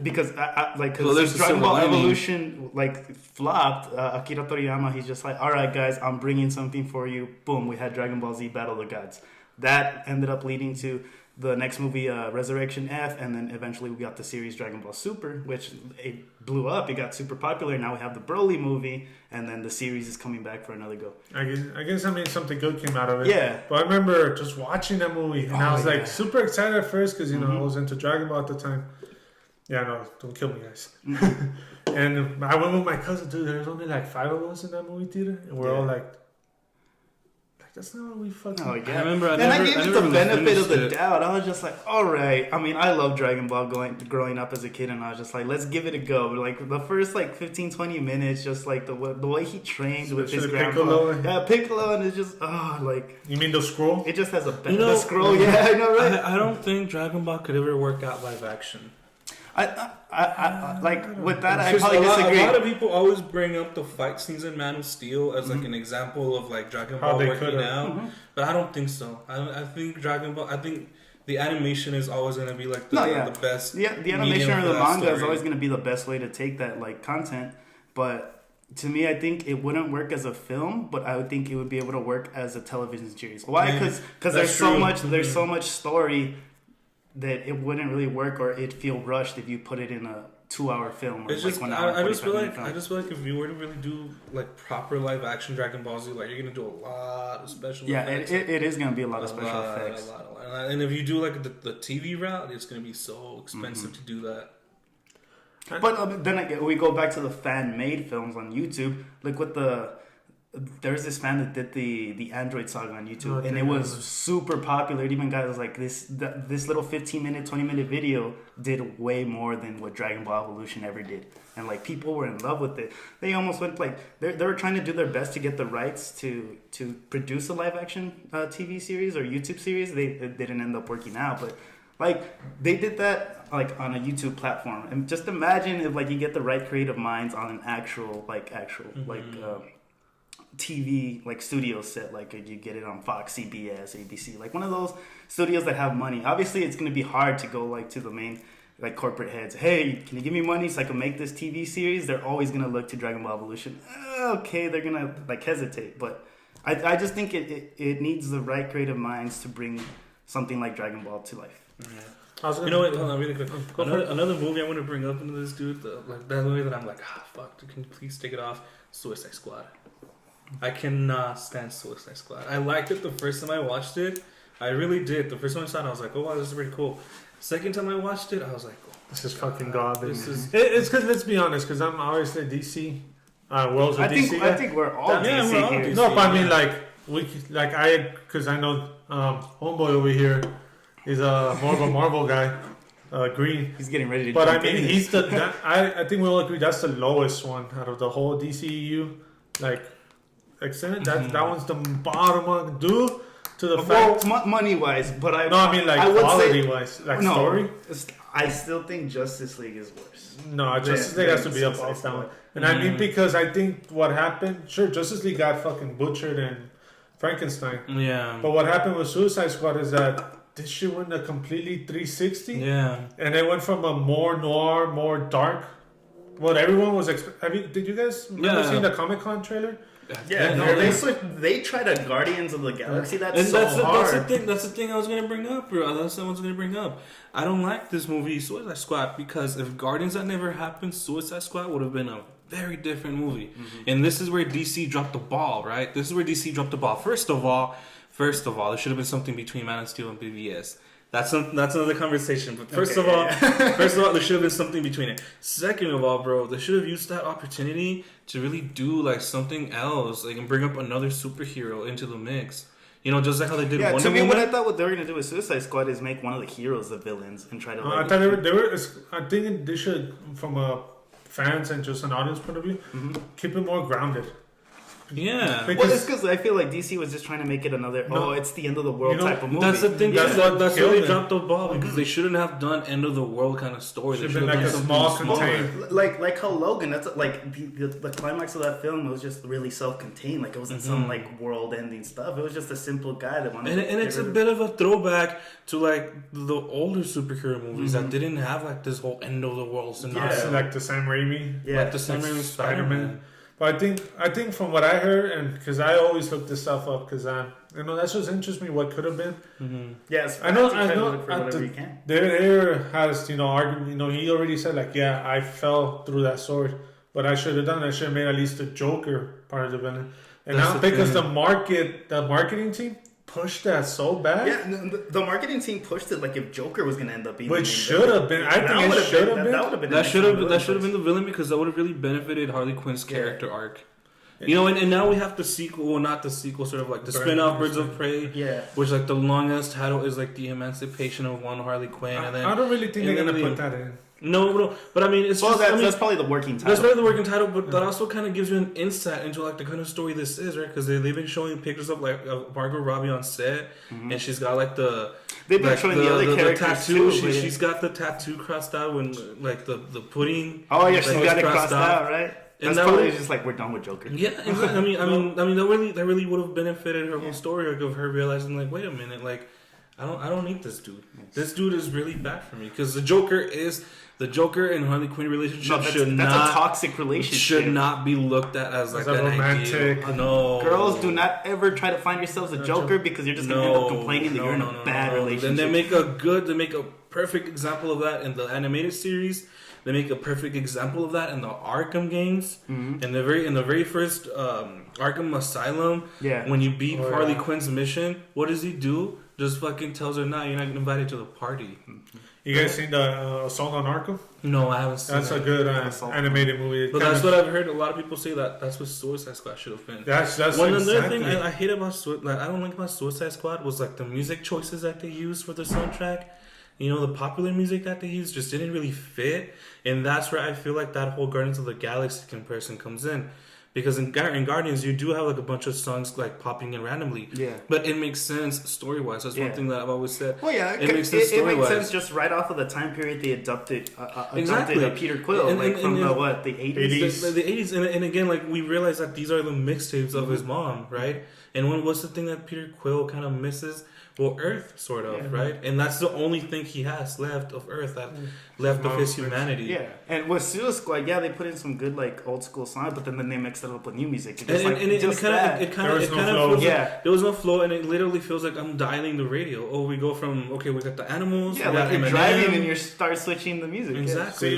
because Well, there's the Dragon Ball silver lining. Evolution like flopped. Akira Toriyama, he's just like, all right, guys, I'm bringing something for you. Boom, we had Dragon Ball Z Battle of the Gods. That ended up leading to the next movie, Resurrection F, and then eventually we got the series Dragon Ball Super, which it blew up. It got super popular. Now we have the Broly movie, and then the series is coming back for another go. I guess something good came out of it. Yeah. But I remember just watching that movie, and I was yeah. like super excited at first because I was into Dragon Ball at the time. Yeah, no, don't kill me, guys. And I went with my cousin, dude. There was only like 5 of us in that movie theater, and we're all like, that's not what we fucking. Oh, I yeah. remember. I And I never gave it really the benefit of finished the it. doubt. I was just like, all right. I mean, I love Dragon Ball growing up as a kid, and I was just like, let's give it a go. But like the first 15, 20 minutes, just like the way he trained with his Especially grandpa. Piccolo. Yeah, Piccolo, and it's just, like, You mean the scroll? it just has a You know, the scroll. Yeah, I know, right? I don't think Dragon Ball could ever work out live action. I like with that, I Because probably disagree. a lot of people always bring up the fight scenes in Man of Steel as like an example of like Dragon How Ball they working could've. out, but I don't think so. I think Dragon Ball. I think the animation is always going to be like the best. Yeah, the animation medium or for the that manga is story. always going to be the best way to take that like content. But to me, I think it wouldn't work as a film, but I would think it would be able to work as a television series. Why? Yeah, Because that's there's so true. much so much story that it wouldn't really work, or it'd feel rushed if you put it in a 2-hour film. Or It's just like 1 hour. I just feel 45-minute like if you were to really do like proper live action Dragon Ball Z, like you're gonna do a lot of special yeah, effects. it is going to be a lot of special effects. A lot. And if you do like the TV route, it's gonna be so expensive to do that. But then again, we go back to the fan-made films on YouTube. Like with there's this fan that did the Android Saga on YouTube, and it was super popular. It even got like this little 15-minute, 20-minute video did way more than what Dragon Ball Evolution ever did, and like people were in love with it. They almost went like they were trying to do their best to get the rights to produce a live-action TV series or YouTube series. They didn't end up working out, but. Like they did that like on a YouTube platform, and just imagine if like you get the right creative minds on an actual TV like studio set, like you get it on Fox, CBS, ABC, like one of those studios that have money. Obviously, it's going to be hard to go like to the main like corporate heads, hey, can you give me money so I can make this TV series? They're always gonna look to Dragon Ball Evolution. Okay, they're gonna like hesitate, but I just think it needs the right creative minds to bring something like Dragon Ball to life. You know what? Hold on, really quick. Another movie I want to bring up into this, dude. Like that movie that I'm like, fuck, can you please take it off? Suicide Squad. I cannot stand Suicide Squad. I liked it the first time I watched it. I really did. The first time I saw it, I was like, oh wow, this is pretty cool. Second time I watched it, I was like, oh, this is fucking garbage. It's because let's be honest, because I'm obviously DC. World's a DC. I think we're all DC we're all here. DC. No, but I mean, because I know homeboy over here is more of a Marvel guy, Green. He's getting ready to. But I jump mean, in. I think we all agree that's the lowest one out of the whole DCEU. Like, extended. That one's the bottom one. Due to the fact, money wise, but I like I would quality say, wise, like story. I still think Justice League is worse. No, Justice League has to be up, off down. And I mean, because I think what happened, sure, Justice League got fucking butchered in Frankenstein. Yeah. But what happened with Suicide Squad is that this shit went a completely 360. Yeah. And it went from a more noir, more dark. What everyone was expecting. Did you guys remember seeing the Comic-Con trailer? Yeah, no, they tried a Guardians of the Galaxy. That's and so hard. That's the thing I was gonna bring up, bro. That's what I was gonna bring up. I don't like this movie, Suicide Squad, because if Guardians had never happened, Suicide Squad would have been a very different movie. Mm-hmm. And this is where DC dropped the ball, right? This is where DC dropped the ball. First of all, there should have been something between Man of Steel and BVS. That's another conversation. But first of all, there should have been something between it. Second of all, bro, they should have used that opportunity to really do like something else, like and bring up another superhero into the mix. You know, just like how they did. Yeah, Wonder to me, Woman. what I thought what they were gonna do with Suicide Squad is make one of the heroes the villains and try to. I thought they were. I think they should, from a fans and just an audience point of view, keep it more grounded. Yeah. Well, it's because I feel like DC was just trying to make it another, it's the end of the world type of movie. That's the thing. That's That's why they dropped the ball, because they shouldn't have done end of the world kind of story. Should have been like a small contained. Like how Logan, that's like the climax of that film was just really self-contained. Like it wasn't some like world-ending stuff. It was just a simple guy that wanted. And it's a bit of a throwback to like the older superhero movies that didn't have like this whole end of the world scenario. Like the Sam Raimi. Yeah, like the Sam Raimi Spider-Man. But I think from what I heard, and because I always look this stuff up, because that's what interests me. What could have been. Mm-hmm. Yes, I know. For whatever you can. There has argument. He already said like, yeah, I fell through that sword, but I should have done. I should have made at least the Joker part of the villain. And now because the marketing team pushed that so bad. Yeah, the marketing team pushed it like if Joker was going to end up being. Which should have been. I think it should have been. That should have been the villain, because that would have really benefited Harley Quinn's character arc. You know, and now we have the sequel, well, not the sequel, sort of like the spin-off Birds of Prey, which like the longest title is like the Emancipation of One Harley Quinn, and then I don't really think they're gonna put that in. No, but I mean, it's that's probably the working title. That's probably the working title, but that also kind of gives you an insight into like the kind of story this is, right? Because they've been showing pictures of like Margot Robbie on set, and she's got like they've been showing the other characters tattoo. too. She's got the tattoo crossed out when like the pudding. Oh yeah, she's got it crossed out, right? And that's probably just like we're done with Joker. Yeah, exactly. I mean, that really would have benefited her whole story, like, of her realizing, like, wait a minute, like, I don't need this dude. This dude is really bad for me, because the Joker and Harley Quinn relationship that's a toxic relationship. Should not be looked at as like an romantic. Ideal. No, girls, do not ever try to find yourselves a Joker, because you're just gonna end up complaining that you're in a bad relationship. Then they make a perfect example of that in the animated series. They make a perfect example of that in the Arkham games. Mm-hmm. In the very first Arkham Asylum, when you beat Harley Quinn's mission, what does he do? Just fucking tells her, "Nah, you're not invited to the party." You guys seen the Assault on Arkham? No, I haven't seen. That's a good animated movie. But that's what I've heard. A lot of people say that's what Suicide Squad should have been. That's one other thing I hate about I don't like about Suicide Squad was like the music choices that they used for the soundtrack. You know, the popular music that they used just didn't really fit. And that's where I feel like that whole Guardians of the Galaxy comparison comes in. Because in Guardians, you do have like a bunch of songs like popping in randomly. Yeah. But it makes sense story-wise. That's one thing that I've always said. Well, yeah. It makes sense story-wise. It makes sense just right off of the time period they adopted Peter Quill. The 80s? The 80s. And again, like, we realize that these are the mixtapes of his mom, right? And what's the thing that Peter Quill kind of misses? Earth, sort of, Yeah. right? And that's the only thing he has left of Earth, that left of his humanity. Yeah, and with Suicide Squad, yeah, they put in some good like old school songs, but then they mixed it up with new music. And it kind of feels Yeah. like there was no flow, and it literally feels like I'm dialing the radio. Oh, we go from we got the animals, Yeah, we like got you're Eminem. driving and you start switching the music. Exactly. See,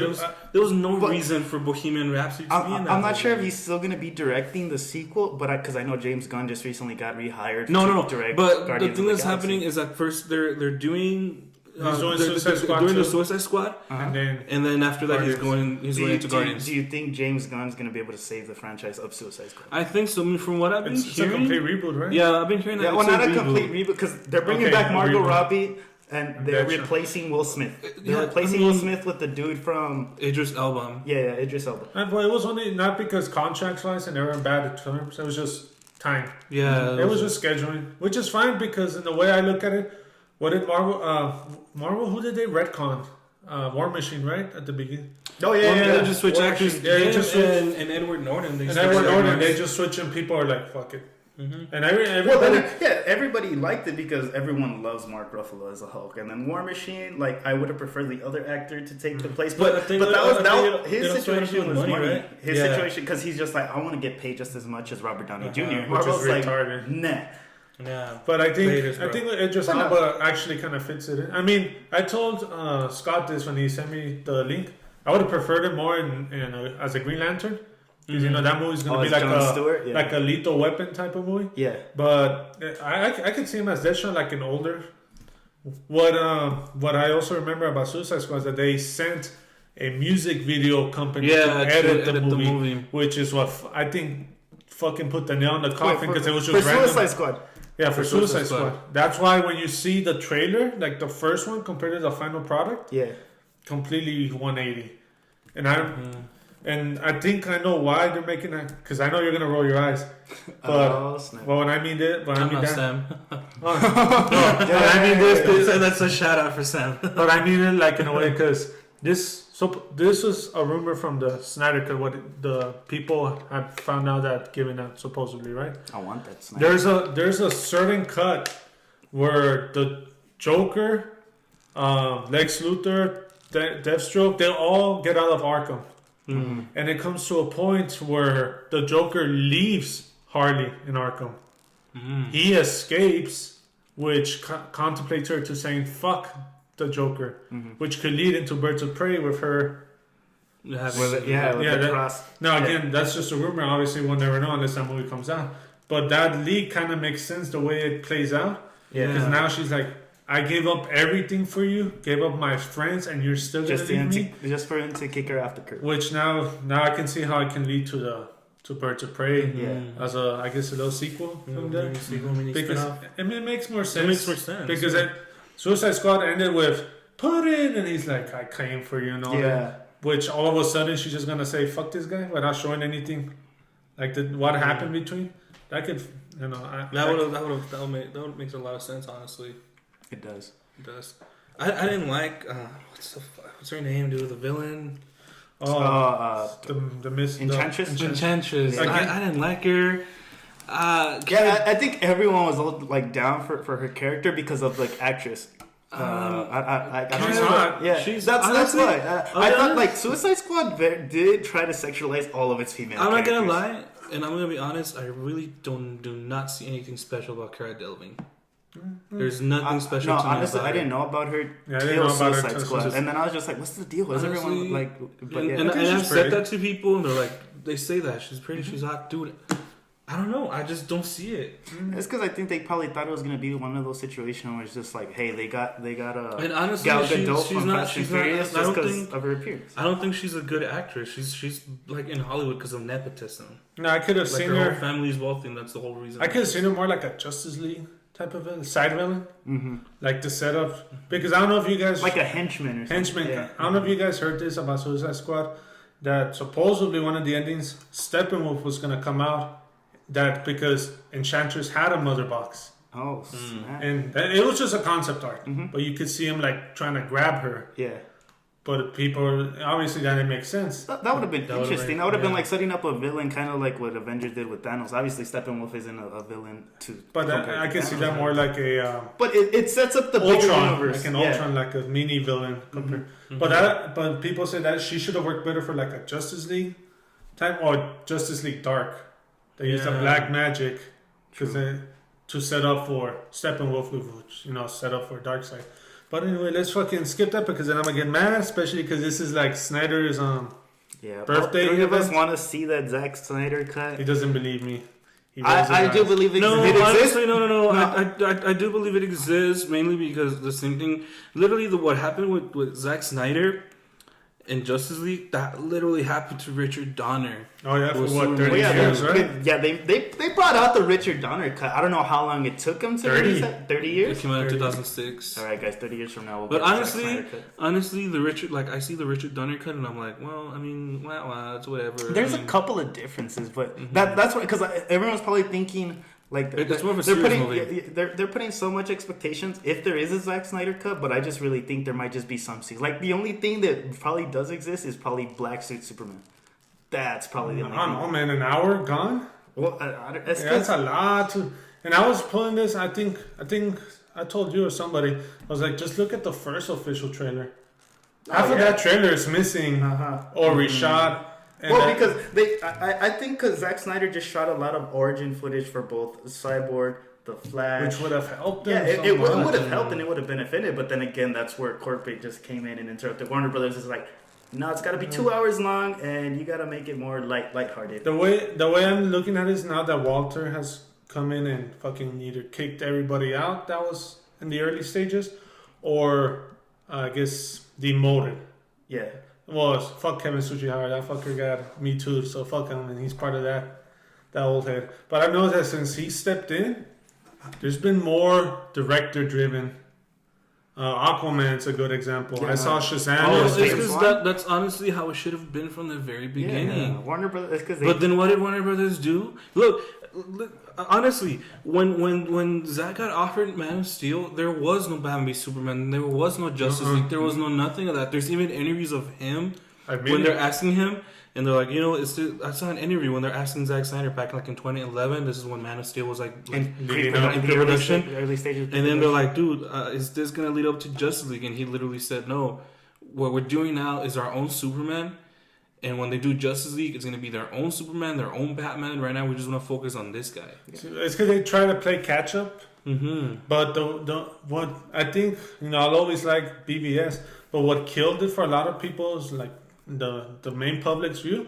There was no but- reason for Bohemian Rhapsody to be in that. I'm not sure if movie. he's still gonna be directing the sequel, but because I know James Gunn just recently got rehired. No. to direct But Guardians the thing of that's Galaxy. happening is that first they're doing doing they're Suicide Squad doing the too. Suicide Squad, And then and then after that he's Guardians. going into Guardians. Do you think James Gunn's gonna be able to save the franchise of Suicide Squad? I think so. I mean, from what I've been it's a hearing, complete reboot, right? yeah, I've been hearing that. Yeah, well, it's not a reboot. complete reboot because they're bringing Okay, back a Margot reboot. Robbie and they're Gotcha. replacing Will Smith. They're Yeah, replacing I Will mean- Smith with the dude from Idris Elba. Idris Elba. And but it was only not because contracts wise and they were in bad terms. It was just time. Yeah, It was just scheduling, which is fine because in the way I look at it, what did Marvel? Marvel, who did they retcon? War Machine, right at the beginning. Oh Well, they just switch War actors. Machine. Yeah, they Him just switch- and Edward Norton. They And switched Edward Norton, actors. they just switch and people are like, fuck it. Mhm. And Well, everybody. then, yeah, everybody liked it because everyone loves Mark Ruffalo as a Hulk, and then War Machine. Like, I would have preferred the other actor to take the place, But I but think that that- was I that think was, it- his it also had to do situation with was money, money. right? His Yeah. situation because he's just like, I want to get paid just as much as Robert Downey Jr. Which is Marvel's like, retarded. nah. Yeah, But I think Raiders, I bro. think Idris Why not? Elba actually kind of fits it in. I mean, I told Scott this when he sent me the link. I would have preferred it more as a Green Lantern because you know that movie's gonna Oh, be it's like Jon Stewart? Yeah. like a Lethal Weapon type of movie. Yeah. But I could see him as Deadshot, like an older. What I also remember about Suicide Squad is that they sent a music video company to edit the movie, which is what I think fucking put the nail in the coffin because it was for just random. Suicide Squad. Yeah, for Suicide Squad. Squad. That's why when you see the trailer, like the first one compared to the final product, Yeah. completely 180. And I think I know why they're making that because I know you're gonna roll your eyes. But Oh, snap. well, when I mean that, when I I'm mean not that, Sam. no, I mean this, That's a shout out for Sam. but I mean it like in a way because this was a rumor from the Snyder Cut. What the people had found out that given out supposedly, right? I want that snap. There's a certain cut where the Joker, Lex Luthor, Deathstroke, they all get out of Arkham. Mm-hmm. And it comes to a point where the Joker leaves Harley in Arkham. He escapes, which contemplates her to saying "fuck" the Joker, which could lead into Birds of Prey with her. With Yeah, the that- cross. Now Yeah. again, that's just a rumor. Obviously, we'll never know unless that movie comes out. But that leak kind of makes sense the way it plays out. Yeah. Because now she's like, I gave up everything for you, gave up my friends, and you're still gonna leave me. Just for him to kick her off the curb. Which now I can see how it can lead to Birds of Prey Yeah. as a little sequel from there. Because I mean, it makes more sense. It makes more sense. Because Suicide Squad ended with put in, and he's like, I came for you and all that. Yeah. Which all of a sudden she's just gonna say fuck this guy without showing anything, like what happened between. That could, That would make a lot of sense. Honestly, It does. it does. I didn't like what's her name, dude? The villain. the miss Enchantress? Enchantress. Yeah. I didn't like her. Yeah, I think everyone was like down for her character because of like actress. I don't she's know. not. Yeah, She's- that's honestly, why. I thought honest- like Suicide Squad did try to sexualize all of its female. I'm not gonna characters. lie, and I'm gonna be honest. I really do not see anything special about Cara Delevingne. There's nothing special No, to me honestly, about I her. didn't know about her Yeah, I didn't till know about her Suicide till Squad, Suicide- and then I was just like, "What's the deal? Is everyone Honestly, like?" But yeah, And think I've she's said pretty. that to people, and they're like, they say that she's pretty, she's hot, dude. I don't know. I just don't see it. it's because I think they probably thought it was gonna be one of those situations where it's just like, "Hey, they got And honestly, Gal she's Gadot she's from not. Fast and She's not. Furious I just don't because think. of her appearance." I don't think she's a good actress. She's like in Hollywood because of nepotism. No, I could have Like seen her whole her. family's wealthy, and that's the whole reason. I could have seen her more like a Justice League type of villain, side villain, Mm-hmm. like the setup. Because I don't know if you guys Like a henchman or something. henchman. Yeah. I don't know if you guys heard this about Suicide Squad. That supposedly one of the endings, Steppenwolf was gonna come out. That because Enchantress had a mother box, Oh, snap. and it was just a concept art, Mhm. but you could see him like trying to grab her. Yeah. but people obviously that didn't make sense. That would have been That would've interesting. been- That would have been yeah. like setting up a villain, kind of like what Avengers did with Thanos. Obviously, Steppenwolf isn't a villain to. But compared I to can see Thanos. that more like a But it sets up the bigger Ultron, universe. like an Yeah. Ultron, like a mini villain. Compared. Mhm. But people say that she should have worked better for like a Justice League type or Justice League Dark. They used the Yeah. black magic because to set up for Steppenwolf, which set up for Darkseid. But anyway, let's fucking skip that because then I'm gonna get mad, especially because this is like Snyder's Yeah, birthday all three of us event. want to see that Zack Snyder cut. He doesn't believe me. He rolls I his do eyes. believe it, No, it exists. honestly, no. I do believe it exists mainly because the same thing. Literally, what happened with Zack Snyder in Justice League, that literally happened to Richard Donner. Oh yeah, for Well, what, Superman- 30 Well, yeah, years, right? they brought out the Richard Donner cut. I don't know how long it took him to 30. release that. 30 It years? came out in 30. 2006. All right, guys, 30 years from now, we'll But get the Zack honestly, Snyder cut. I see the Richard Donner cut, and I'm like, well, I mean, wow, it's whatever. There's I a mean, couple of differences, but Mhm. that's what, because everyone's probably thinking like It's more of a they're serious putting movie. they're putting so much expectations if there is a Zack Snyder cut, but I just really think there might just be some scenes. Like the only thing that probably does exist is probably Black Suit Superman. That's probably the I only don't know, man. An hour gone. Well, that's Yeah, that's a lot to. And I was pulling this. I think I told you or somebody. I was like, just look at the first official trailer. Half of yeah. that trailer is missing Uh-huh. or reshot. And Well, that- because I think because Zack Snyder just shot a lot of origin footage for both Cyborg, the Flash. which would have helped them. Yeah, so it would much. have helped and it would have benefited, but then again, that's where corporate just came in and interrupted. Warner Brothers is like, no, it's got to be 2 hours long, and you got to make it more lighthearted. The way I'm looking at it is now that Walter has come in and fucking either kicked everybody out that was in the early stages, or I guess demoted. Yeah, Well, fuck Kevin Tsujihara. That fucker got Me Too, so fuck him, and he's part of that old head. But I've noticed that since he stepped in, there's been more director-driven. Aquaman's a good example. Yeah, I saw man. Shazam. Oh, It's James because Wan? that's honestly how it should have been from the very beginning. yeah. Warner Brothers because But then what did Warner Brothers do? Look, honestly, when Zack got offered Man of Steel, there was no Batman v Superman, there was no Justice League, there was no nothing of that. There's even interviews of him when they're asking him, and they're like, I saw an interview when they're asking Zack Snyder back like in 2011. This is when Man of Steel was like in leading up in pre-production. early stages. and then they're like, dude, is this gonna lead up to Justice League? And he literally said, no. What we're doing now is our own Superman. And when they do Justice League, it's going to be their own Superman, their own Batman. Right now, we just want to focus on this guy. It's because they try to play catch up. Mm-hmm. But what I think, I'll always like BVS. But what killed it for a lot of people is like the main public's view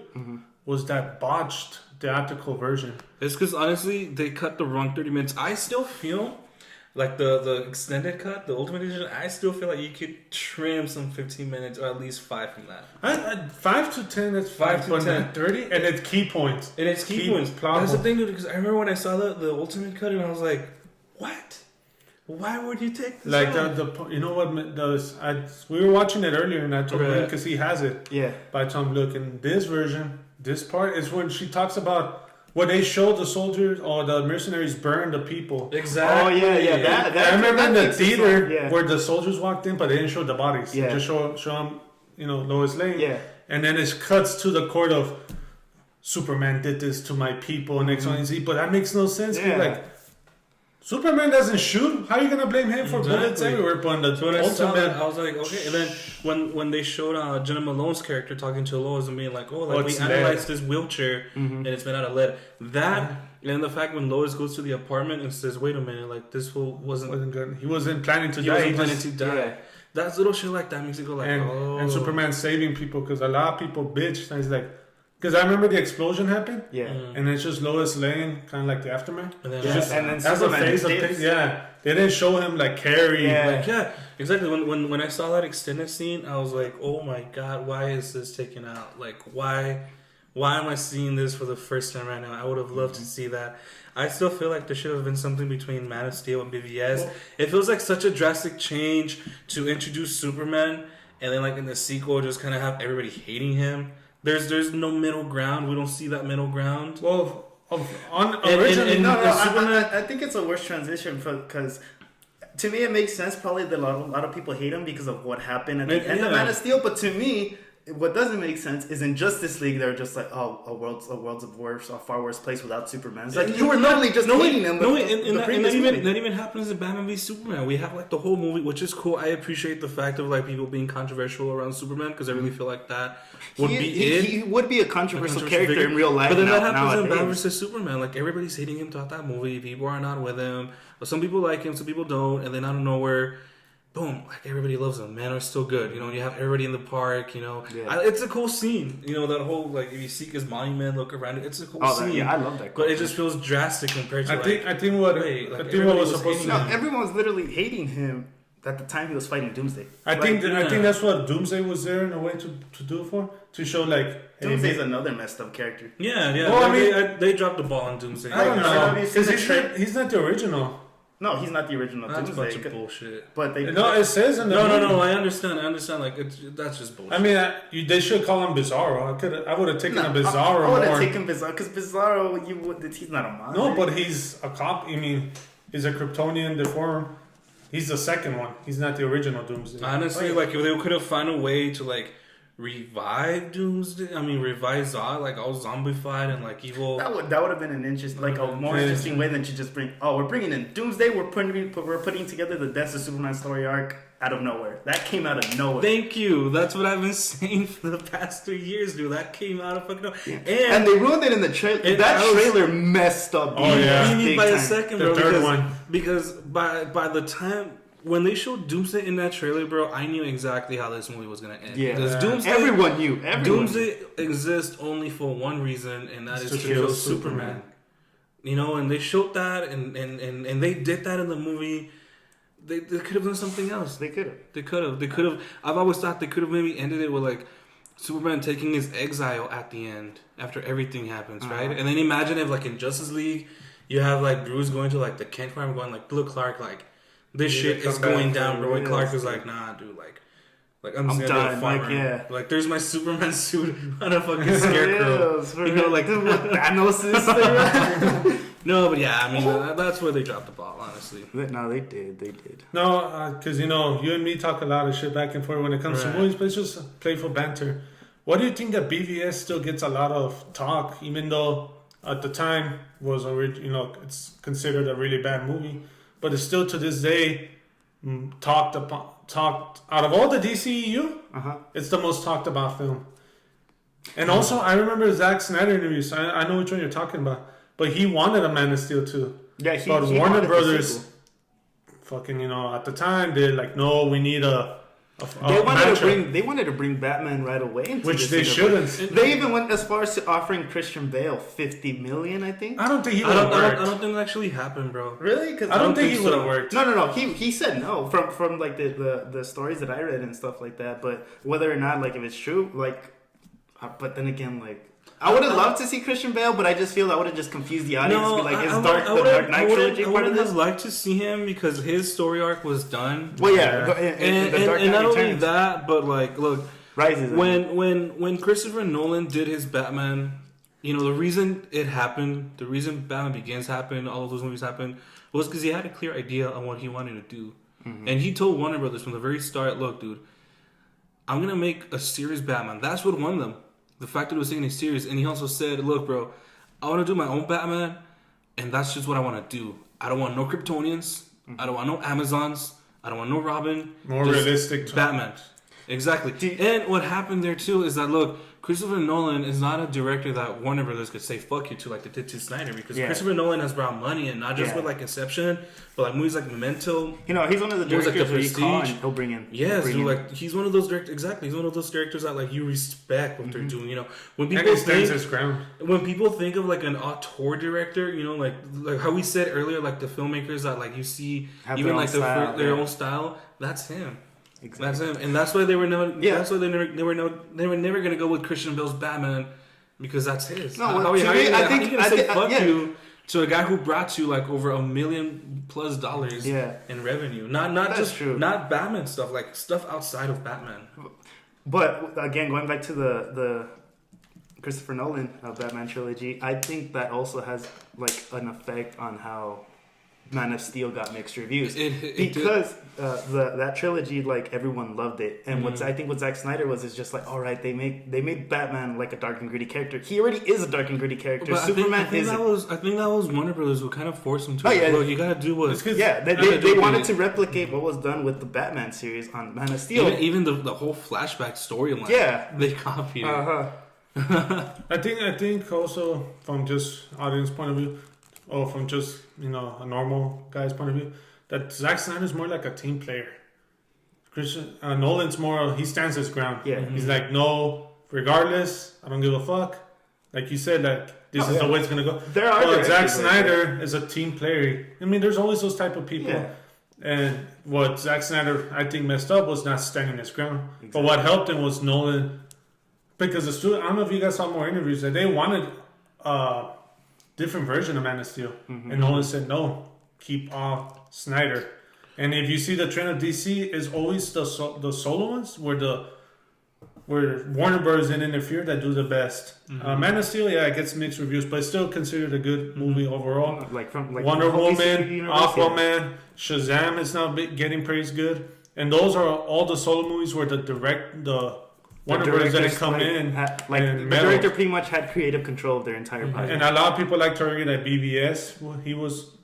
was that botched theatrical version. It's because, honestly, they cut the wrong 30 minutes. I still feel like the extended cut, the Ultimate Edition, I still feel like you could trim some 15 minutes or at least 5 from that. 5 to 10, that's 5 to but 10. not 30, and it's key points. And it's key Key points. plot That's the points. thing, dude, because I remember when I saw the Ultimate cut and I was like, what? Why would you take this Like out? you know what we were watching it earlier, and I told him Right. because he has it. yeah, By Tom, look, in this version, this part is when she talks about when they show the soldiers or the mercenaries burn the people. Exactly. Oh, yeah. That I remember in that the makes it theater so- yeah. where the soldiers walked in, but they didn't show the bodies. Yeah. They just show them, Lois Lane. Yeah. And then it cuts to the court of Superman did this to my people and X, Y, and Z. But that makes no sense. 'cause, Yeah. Like, Superman doesn't shoot. How are you gonna blame him for bullets Exactly. everywhere? But the So when I saw that, ultimate, I was like, okay. And then when they showed Jenna Malone's character talking to Lois and being like, oh, like we it's analyzed this wheelchair Mm-hmm. and it's made out of lead. That and the fact when Lois goes to the apartment and says, wait a minute, like this fool wasn't wasn't good. He wasn't planning to he die. wasn't He planning just- to die. Yeah. That's little shit like that makes it go like, and Superman saving people because a lot of people bitch. And it's like, because I remember the explosion happened, Yeah. Mm. and it's just Lois Lane, kind of like the aftermath. And then Yeah, Just- and then That's the Superman phase of dips. things. Yeah, they didn't show him like carry. Yeah. like, yeah, exactly. When I saw that extended scene, I was like, oh my god, why is this taken out? Like, why am I seeing this for the first time right now? I would have loved to see that. I still feel like there should have been something between Man of Steel and BVS. It feels like such a drastic change to introduce Superman, and then like in the sequel, just kind of have everybody hating him. There's no middle ground. We don't see that middle ground. Well, on And- originally, and- No, and Superman- I think it's a worse transition because to me, it makes sense. Probably that a lot of people hate him because of what happened at the Maybe, end of yeah. Man of Steel. But to me, what doesn't make sense is in Justice League, they're just like, oh, a world's a far worse place without Superman. It's like you were literally just hating him. No, the and that previous even movie. that even happens in Batman v Superman. We have like the whole movie, which is cool. I appreciate the fact of like people being controversial around Superman because I really feel like that would He would be a controversial character figure. in real life. But then that now- happens in nowadays. Batman vs Superman. Like everybody's hating him throughout that movie. People are not with him. But some people like him, some people don't. And then out of nowhere, boom! Like everybody loves him. Man are still good. You know, you have everybody in the park. You know, Yeah. it's a cool scene. You know, that whole like if you seek his monument, look around it. It's a cool Oh, scene. yeah, I love that. But it just feels drastic compared to I think what wait, like, I think what everybody was was supposed to. hating no, everyone was literally hating him at the time he was fighting Doomsday. I think yeah. I think that's what Doomsday was there in a way to do for, to show like hey, Doomsday's man- another messed up character. Yeah, yeah. Well, I Like, they dropped the ball on Doomsday. I don't Like, know have you seen because the he's not the original. No, he's not the original That's a bunch Doomsday. of bullshit. But they No, it says in the No, movie. I understand. Like that's just bullshit. I mean, they should call him Bizarro. I would have taken No, a Bizarro I would have more. taken Bizarro because Bizarro, he's not a monster. No, but he's a cop. I mean, he's a Kryptonian deformed. He's the second one. He's not the original Doomsday. Honestly, like if they could have found a way to like revive Doomsday. I mean, revive Zod, like all zombified and like evil. That would have been an interesting, like a more Yeah. interesting way than to just bring. Oh, we're bringing in Doomsday. We're putting together the Death of Superman story arc out of nowhere. That came out of nowhere. Thank you. That's what I've been saying for the past 3 years, dude. That came out of fucking nowhere. And they ruined it in the trailer. And That I was- trailer messed up. Oh, yeah. Beat me Big by a time. second, The bro. third because, one. Because by the time when they showed Doomsday in that trailer, bro, I knew exactly how this movie was gonna end. Yeah. Because Yeah. Doomsday, Everyone knew. Everyone. Doomsday exists only for one reason, and that is to kill Superman. You know, and they showed that, and they did that in the movie. They could have done something else. They could have. They could have. I've always thought they could have maybe ended it with like Superman taking his exile at the end after everything happens, right? And then imagine if like in Justice League, you have like Bruce going to like the Kent farm, going like, "Look, Clark, like this Yeah, shit is come back going for down, bro." And real. Clark was like, "Nah, dude, like I'm just I'm gonna be a done, farmer. like, yeah. Like there's my Superman suit on a fucking scarecrow." Yeah, You know, like Thanos is. no, but yeah, I mean that's where they dropped the ball, honestly. No, they did. They did. No, because you know, you and me talk a lot of shit back and forth when it comes Right. to movies, but it's just playful banter. Why do you think that BVS still gets a lot of talk, even though at the time was it's considered a really bad movie, but it's still to this day talked out of all the DCEU, it's the most talked about film. And also, I remember Zack Snyder interviews. I know which one you're talking about, but he wanted a Man of Steel too. Yeah, But he Warner wanted the Brothers, sequel. fucking, at the time they're like, no, we need a They matchup, wanted to bring Batman right away, into which this they universe. shouldn't. They even went as far as to offering Christian Bale $50 million, I think. I don't think he I would have don't worked. think that actually happened, bro. Really? Because I don't think think he would have so. worked. No. He said no from like the stories that I read and stuff like that. But whether or not like if it's true, like, but then again, like I would have loved to see Christian Bale, but I just feel I would have just confused the audience. No, to be like, is I Dark Knight trilogy I part of would this? have liked to see him because his story arc was done. Well, yeah, And, the Dark and Knight not only Returns that, but like, look, Rises. when Christopher Nolan did his Batman, the reason it happened, the reason Batman Begins happened, all of those movies happened, was because he had a clear idea on what he wanted to do, and he told Warner Brothers from the very start, "Look, dude, I'm gonna make a serious Batman." That's what won them. The fact that it was taking a serious, and he also said, "Look, bro, I want to do my own Batman, and that's just what I want to do. I don't want no Kryptonians. I don't want no Amazons. I don't want no Robin. More Just realistic. Batman." Exactly. And what happened there too is that look, Christopher Nolan is not a director that Warner Brothers could say fuck you to like they did to Snyder, because Yeah. Christopher Nolan has brought money, and not just Yeah. with like Inception, but like movies like Memento. he's one of the Movies like directors The where you call Prestige. and he'll bring in. Yes, bring dude, in- like he's one of those directors. Exactly, he's one of those directors that like you respect what they're doing. When And people he stands think his ground. when people think of like an auteur director, like how we said earlier, like the filmmakers that like you see Have even their like own style, their yeah. own style. That's him. Exactly. That's him, and that's why they were never. Yeah. That's why they were never gonna go with Christian Bale's Batman, because that's his. No, how well, are you to me, I how think- you gonna I say think- fuck yeah. you to a guy who brought you like over $1 million+ Yeah. in revenue? Not That's just true. not Batman stuff, like stuff outside of Batman. But again, going back to the Christopher Nolan Batman trilogy, I think that also has like an effect on how Man of Steel got mixed reviews It because that trilogy, like everyone loved it. And I think what Zack Snyder was is just like, all right, they made Batman like a dark and gritty character. He already is a dark and gritty character. But Superman I think that was Warner Brothers who kind of forced him to. Oh, yeah. Well, you gotta do what. They wanted to replicate what was done with the Batman series on Man of Steel. Even the whole flashback storyline. Yeah. They copied it. I think also from just audience point of view, or from just a normal guy's point of view, that Zack Snyder's more like a team player. Nolan's more, he stands his ground. Yeah. He's like, no, regardless, I don't give a fuck. Like you said, like this is the way it's gonna go. But Zack Snyder is a team player. I mean, there's always those type of people. Yeah. And what Zack Snyder, I think, messed up was not standing his ground. Exactly. But what helped him was Nolan. Because the studio, I don't know if you guys saw more interviews, that they wanted a different version of Man of Steel. And Nolan said, no, keep Snyder. And if you see the trend of DC, is always the solo ones where Warner Bros. Didn't interfere that do the best. Man of Steel, it gets mixed reviews, but it's still considered a good movie overall. Like Wonder Woman, Aquaman, Shazam is now getting praised good. And those are all the solo movies where the Warner Bros. Didn't come in. The director pretty much had creative control of their entire project. And a lot of people like to argue that BVS, he was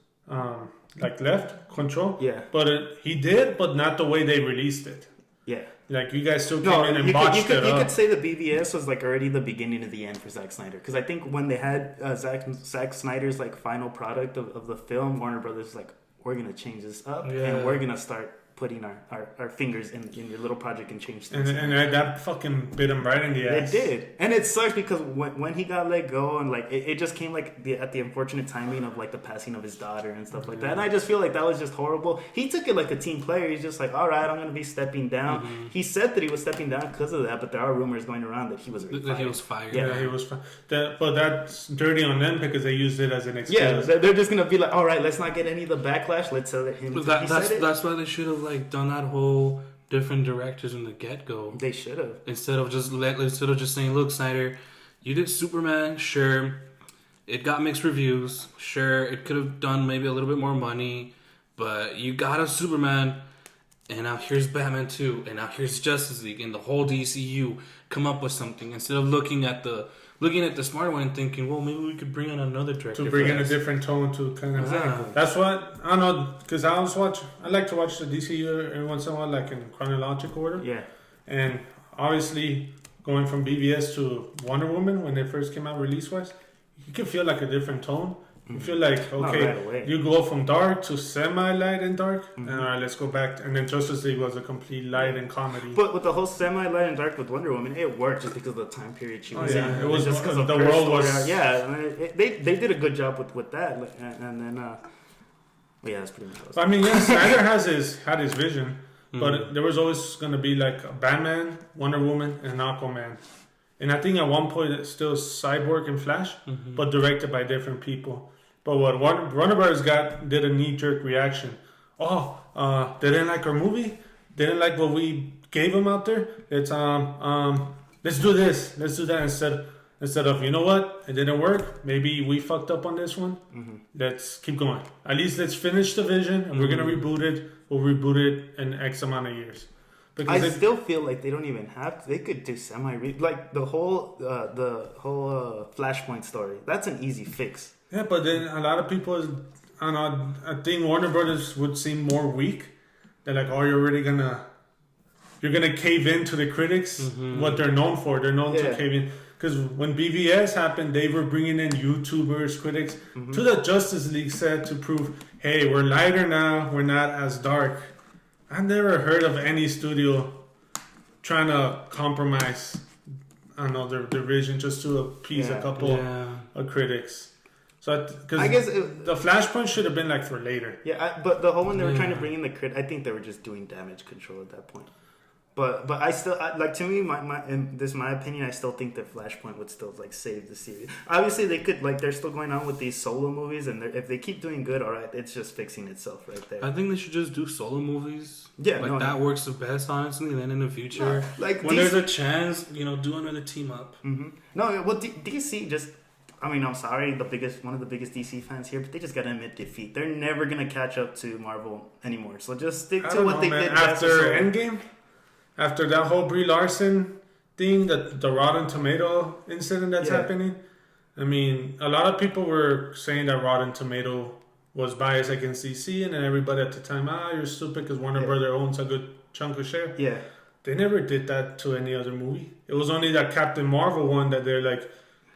left control. Yeah. But he did, but not the way they released it. Yeah. Like you guys still came in and botched it up. You could say the BVS was like already the beginning of the end for Zack Snyder, because I think when they had Zack Snyder's like final product of the film, Warner Brothers was like, we're gonna change this up and we're gonna start putting our fingers in your little project and change things. And that fucking bit him right in the ass. It did. And it sucked because when he got let go and like it just came like at the unfortunate timing of like the passing of his daughter and stuff like that. And I just feel like that was just horrible. He took it like a team player. He's just like, all right, I'm going to be stepping down. He said that he was stepping down because of that, but there are rumors going around that he was fired. Yeah, he was fired. But that's dirty on them because they used it as an excuse. Yeah, they're just going to be like, all right, let's not get any of the backlash. Let's let him. That's why they should have done that whole different directors from the get-go. They should have. Instead of just saying, look, Snyder, you did Superman, sure, it got mixed reviews, sure, it could have done maybe a little bit more money, but you got a Superman, and now here's Batman 2, and now here's Justice League, and the whole DCU, come up with something, instead of looking at the smart one and thinking, well, maybe we could bring in another director to bring in a different tone to kind of. Exactly. That's what I don't know, because I like to watch the DCU every once in a while, like in chronological order. Yeah. And obviously, going from BVS to Wonder Woman when they first came out release wise, you can feel like a different tone. You feel like, okay, you go from dark to semi-light and dark, and all right, let's go back. And then Justice League was a complete light and comedy. But with the whole semi-light and dark with Wonder Woman, it worked just because of the time period she was in. It was just because the world was. Yeah, they did a good job with that, and then that's pretty much. I mean, Snyder had his vision, but there was always going to be like a Batman, Wonder Woman, and Aquaman. And I think at one point it's still Cyborg and Flash, but directed by different people. But what Warner Brothers did a knee-jerk reaction. Oh, they didn't like our movie? They didn't like what we gave them out there? It's let's do this, let's do that instead of, you know what, it didn't work, maybe we fucked up on this one, let's keep going. At least let's finish the vision, and we're going to reboot it. We'll reboot it in X amount of years. Because I still feel like they don't even have to. They could do like the whole Flashpoint story. That's an easy fix. Yeah, but then a lot of people, I think Warner Brothers would seem more weak. They're like, oh, you're gonna cave in to the critics, what they're known for. They're known to cave in. Because when BVS happened, they were bringing in YouTubers, critics, to the Justice League set to prove, hey, we're lighter now, we're not as dark. I've never heard of any studio trying to compromise, their vision just to appease a couple of critics. So, I guess the Flashpoint should have been like for later. Yeah, but the whole one they were trying to bring in I think they were just doing damage control at that point. But I still to me, my opinion, I still think that Flashpoint would still like save the series. Obviously, they could they're still going on with these solo movies, and if they keep doing good, all right, it's just fixing itself right there. I think they should just do solo movies. Yeah, that works the best, honestly. And then in the future, when there's a chance, do another team up. No, well, DC just I mean, I'm sorry, one of the biggest DC fans here, but they just gotta admit defeat. They're never gonna catch up to Marvel anymore. So just stick I to don't what know, they man. did After best. Endgame, after that whole Brie Larson thing, the Rotten Tomato incident that's Yeah. happening. I mean, a lot of people were saying that Rotten Tomato was biased against DC, and then everybody at the time, you're stupid because Warner Yeah. Brother owns a good chunk of share. Yeah. They never did that to any other movie. It was only that Captain Marvel one that they're like,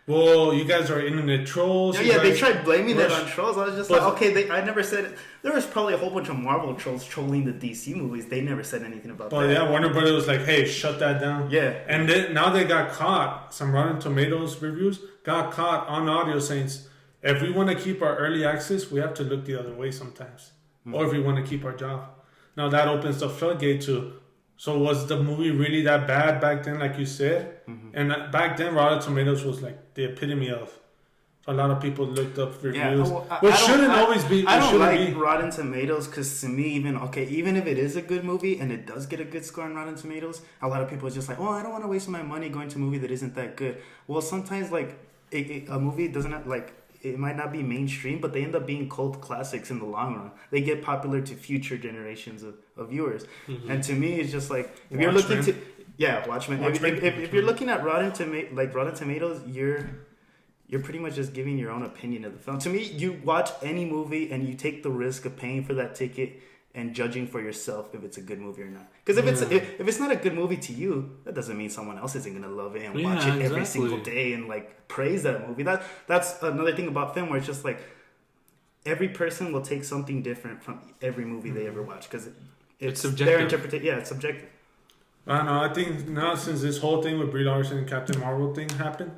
"Whoa, you guys are internet trolls." Yeah, you they guys tried blaming that rush- on trolls. I was just But- like, okay, I never said. There was probably a whole bunch of Marvel trolls trolling the DC movies. They never said anything about But that. yeah, Warner Brother was like, "Hey, shut that down." Yeah. And then, now they got caught. Some Rotten Tomatoes reviews got caught on audio saying, "If we want to keep our early access, we have to look the other way sometimes, or if we want to keep our job." Now that opens the floodgate to. So was the movie really that bad back then, like you said? And back then, Rotten Tomatoes was like the epitome of. A lot of people looked up reviews, well, which I don't- shouldn't I- always be. I it don't shouldn't like be. Rotten Tomatoes because to me, even if it is a good movie and it does get a good score on Rotten Tomatoes, a lot of people are just like, "Oh, I don't want to waste my money going to a movie that isn't that good." Well, sometimes like a movie doesn't have, like it might not be mainstream, but they end up being cult classics in the long run. They get popular to future generations of viewers, and to me, it's just like if you're looking Watchmen. to Watchmen. If you're looking at Rotten Tomatoes, you're pretty much just giving your own opinion of the film. To me, you watch any movie and you take the risk of paying for that ticket and judging for yourself if it's a good movie or not. Because if it's not a good movie to you, that doesn't mean someone else isn't gonna love it and watch it every single day and like praise that movie. That's another thing about film where it's just like every person will take something different from every movie they ever watch because it's subjective. their interpretation. Yeah, it's subjective. I don't know. I think now since this whole thing with Brie Larson and Captain Marvel thing happened,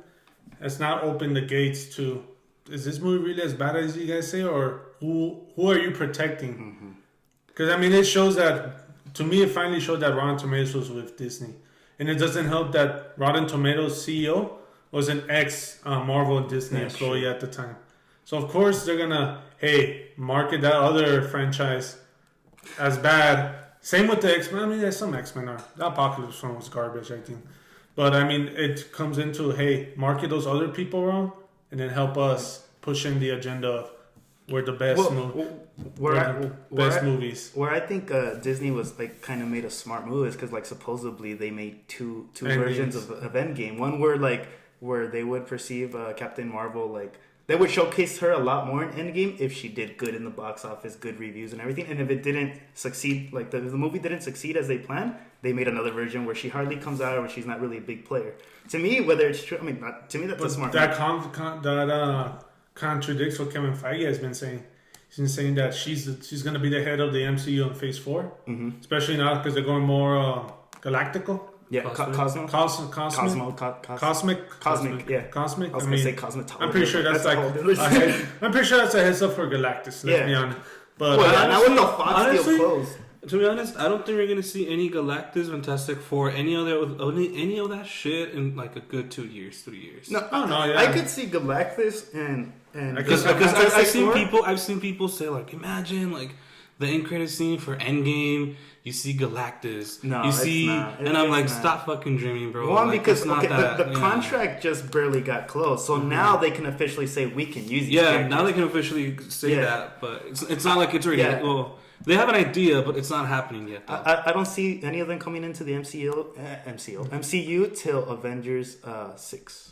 it's not opened the gates to. Is this movie really as bad as you guys say, or who are you protecting? Because I mean, it shows that to me, it finally showed that Rotten Tomatoes was with Disney, and it doesn't help that Rotten Tomatoes CEO was an ex Marvel and Disney That's employee true. at the time. So of course they're gonna market that other franchise as bad. Same with the X-Men. I mean, there's some X-Men are. The Apocalypse one was garbage, I think. But I mean, it comes into, market those other people wrong, and then help us push in the agenda of we're the best, movies. Where I think Disney was like kind of made a smart move is because like supposedly they made two Endgames. versions of Endgame. One where they would perceive Captain Marvel like. They would showcase her a lot more in Endgame if she did good in the box office, good reviews and everything. And if it didn't succeed, like the movie didn't succeed as they planned, they made another version where she hardly comes out or she's not really a big player. To me, whether it's true, I mean, to me that's a smart That move. contradicts what Kevin Feige has been saying. He's been saying that she's going to be the head of the MCU in Phase 4, especially now because they're going more galactical. Yeah, Cosmic. Cosmic. Yeah. Cosmic. I was gonna say cosmetology. I'm pretty sure that's a like. whole different- I'm pretty sure that's a heads up for Galactus. Let's Yeah. be honest. But Well, yeah, now with the Fox honestly- deal closed. To be honest, I don't think we're gonna see any Galactus, Fantastic Four, any of that shit in like a good 2 years, 3 years. No, Oh, no, yeah. I could see Galactus and Because Fantastic I've seen people say like, imagine like the end credit scene for Endgame. You see Galactus. No, you it's see, not. and I'm like, It's not. stop fucking dreaming, bro. One, like, because it's not that, the yeah. contract just barely got closed, so now they can officially say we can use these Yeah, characters. now they can officially say Yeah. that, but it's not like it's already. Yeah. Well, they have an idea, but it's not happening yet. Though. I don't see any of them coming into the MCU till Avengers 6.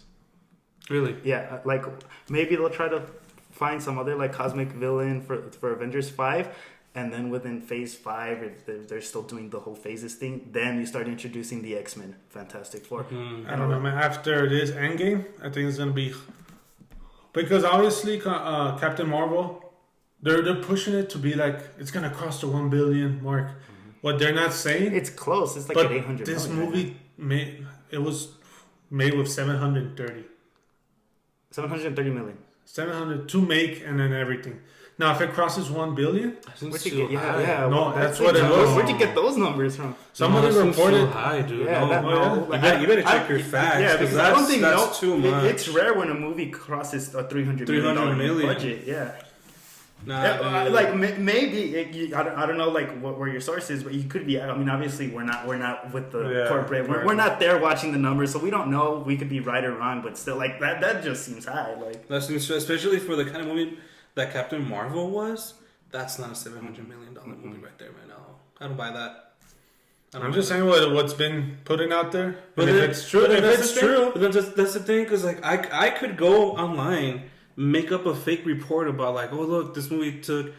Really? Yeah, like maybe they'll try to find some other like cosmic villain for Avengers 5. And then within Phase 5, if they're still doing the whole phases thing, then you start introducing the X-Men, Fantastic Four. I don't know, man. After this Endgame, I think it's gonna be because obviously Captain Marvel, they're pushing it to be like it's gonna cross the 1 billion mark. What they're not saying, It's close. It's like but at 800 this million movie was made with 730. 730 million. 700 to make and then everything. Now, if it crosses 1 billion, I think Where'd it's you too get? high. Yeah. No, well, that's what it where'd was. Where'd you get those numbers from? somebody No, that seems reported. too high, dude. Yeah, no, that, well, no, you better check your facts. Yeah, because I don't think that's too much. It's rare when a movie crosses a $300 $300 million million. budget. Yeah. Nah, Yeah, like maybe I don't know like where your source is, but you could be. I mean, obviously we're not with the corporate. We're not there watching the numbers, so we don't know. We could be right or wrong, but still, like that just seems high. Like that's especially for the kind of movie that Captain Marvel was. That's not a $700 million movie right there, right now. I don't buy that. I'm just saying what's been putting out there. But if it's true, but then that's the thing, because like I could go online, make up a fake report about like, oh look, this movie took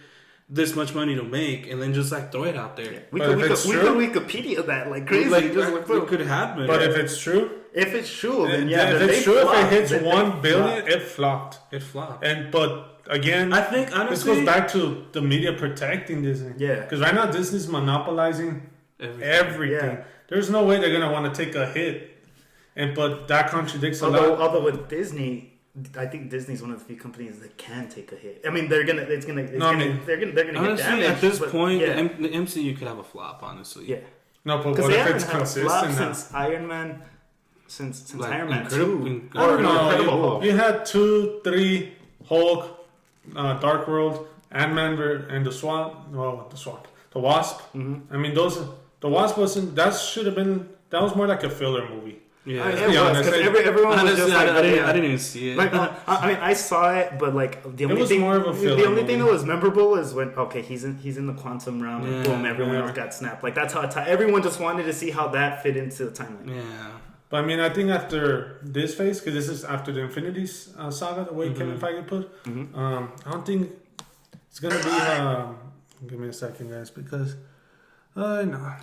this much money to make, and then just like throw it out there. We could Wikipedia that like crazy. Like, it could happen. But if it's true, then if it's true, if it hits 1 billion, it flopped. It flopped. But again, I think honestly, this goes back to the media protecting Disney. Yeah. Because right now Disney's monopolizing everything. Yeah. There's no way they're gonna want to take a hit, but that contradicts a lot. Although with Disney, I think Disney's one of the few companies that can take a hit. I mean, they're gonna get honestly, damaged. at this point, yeah. the MCU could have a flop. Honestly, Yeah. No, but Because what they if haven't it's had a consistent flop now? since Iron Man, since Like Iron Man Incredible- 2. I don't know. Incredible Hulk. You had 2, 3, Hulk, Dark World, Ant-Man and the Wasp. Mm-hmm. I mean, the Wasp wasn't. That should have been. That was more like a filler movie. yeah. It be was, honest, 'cause I- everyone was Honestly, just like, I didn't even see it. Like, I mean, I saw it, but like the only was thing, more of a filler the only thing movie. that was memorable is when he's in the quantum realm, and Yeah, boom, everyone yeah. else got snapped. Like that's how everyone just wanted to see how that fit into the timeline. Yeah. But I mean, I think after this phase, because this is after the Infinity Saga, the way Kevin Feige put, Mhm. I don't think it's gonna be. Give me a second, guys, because no.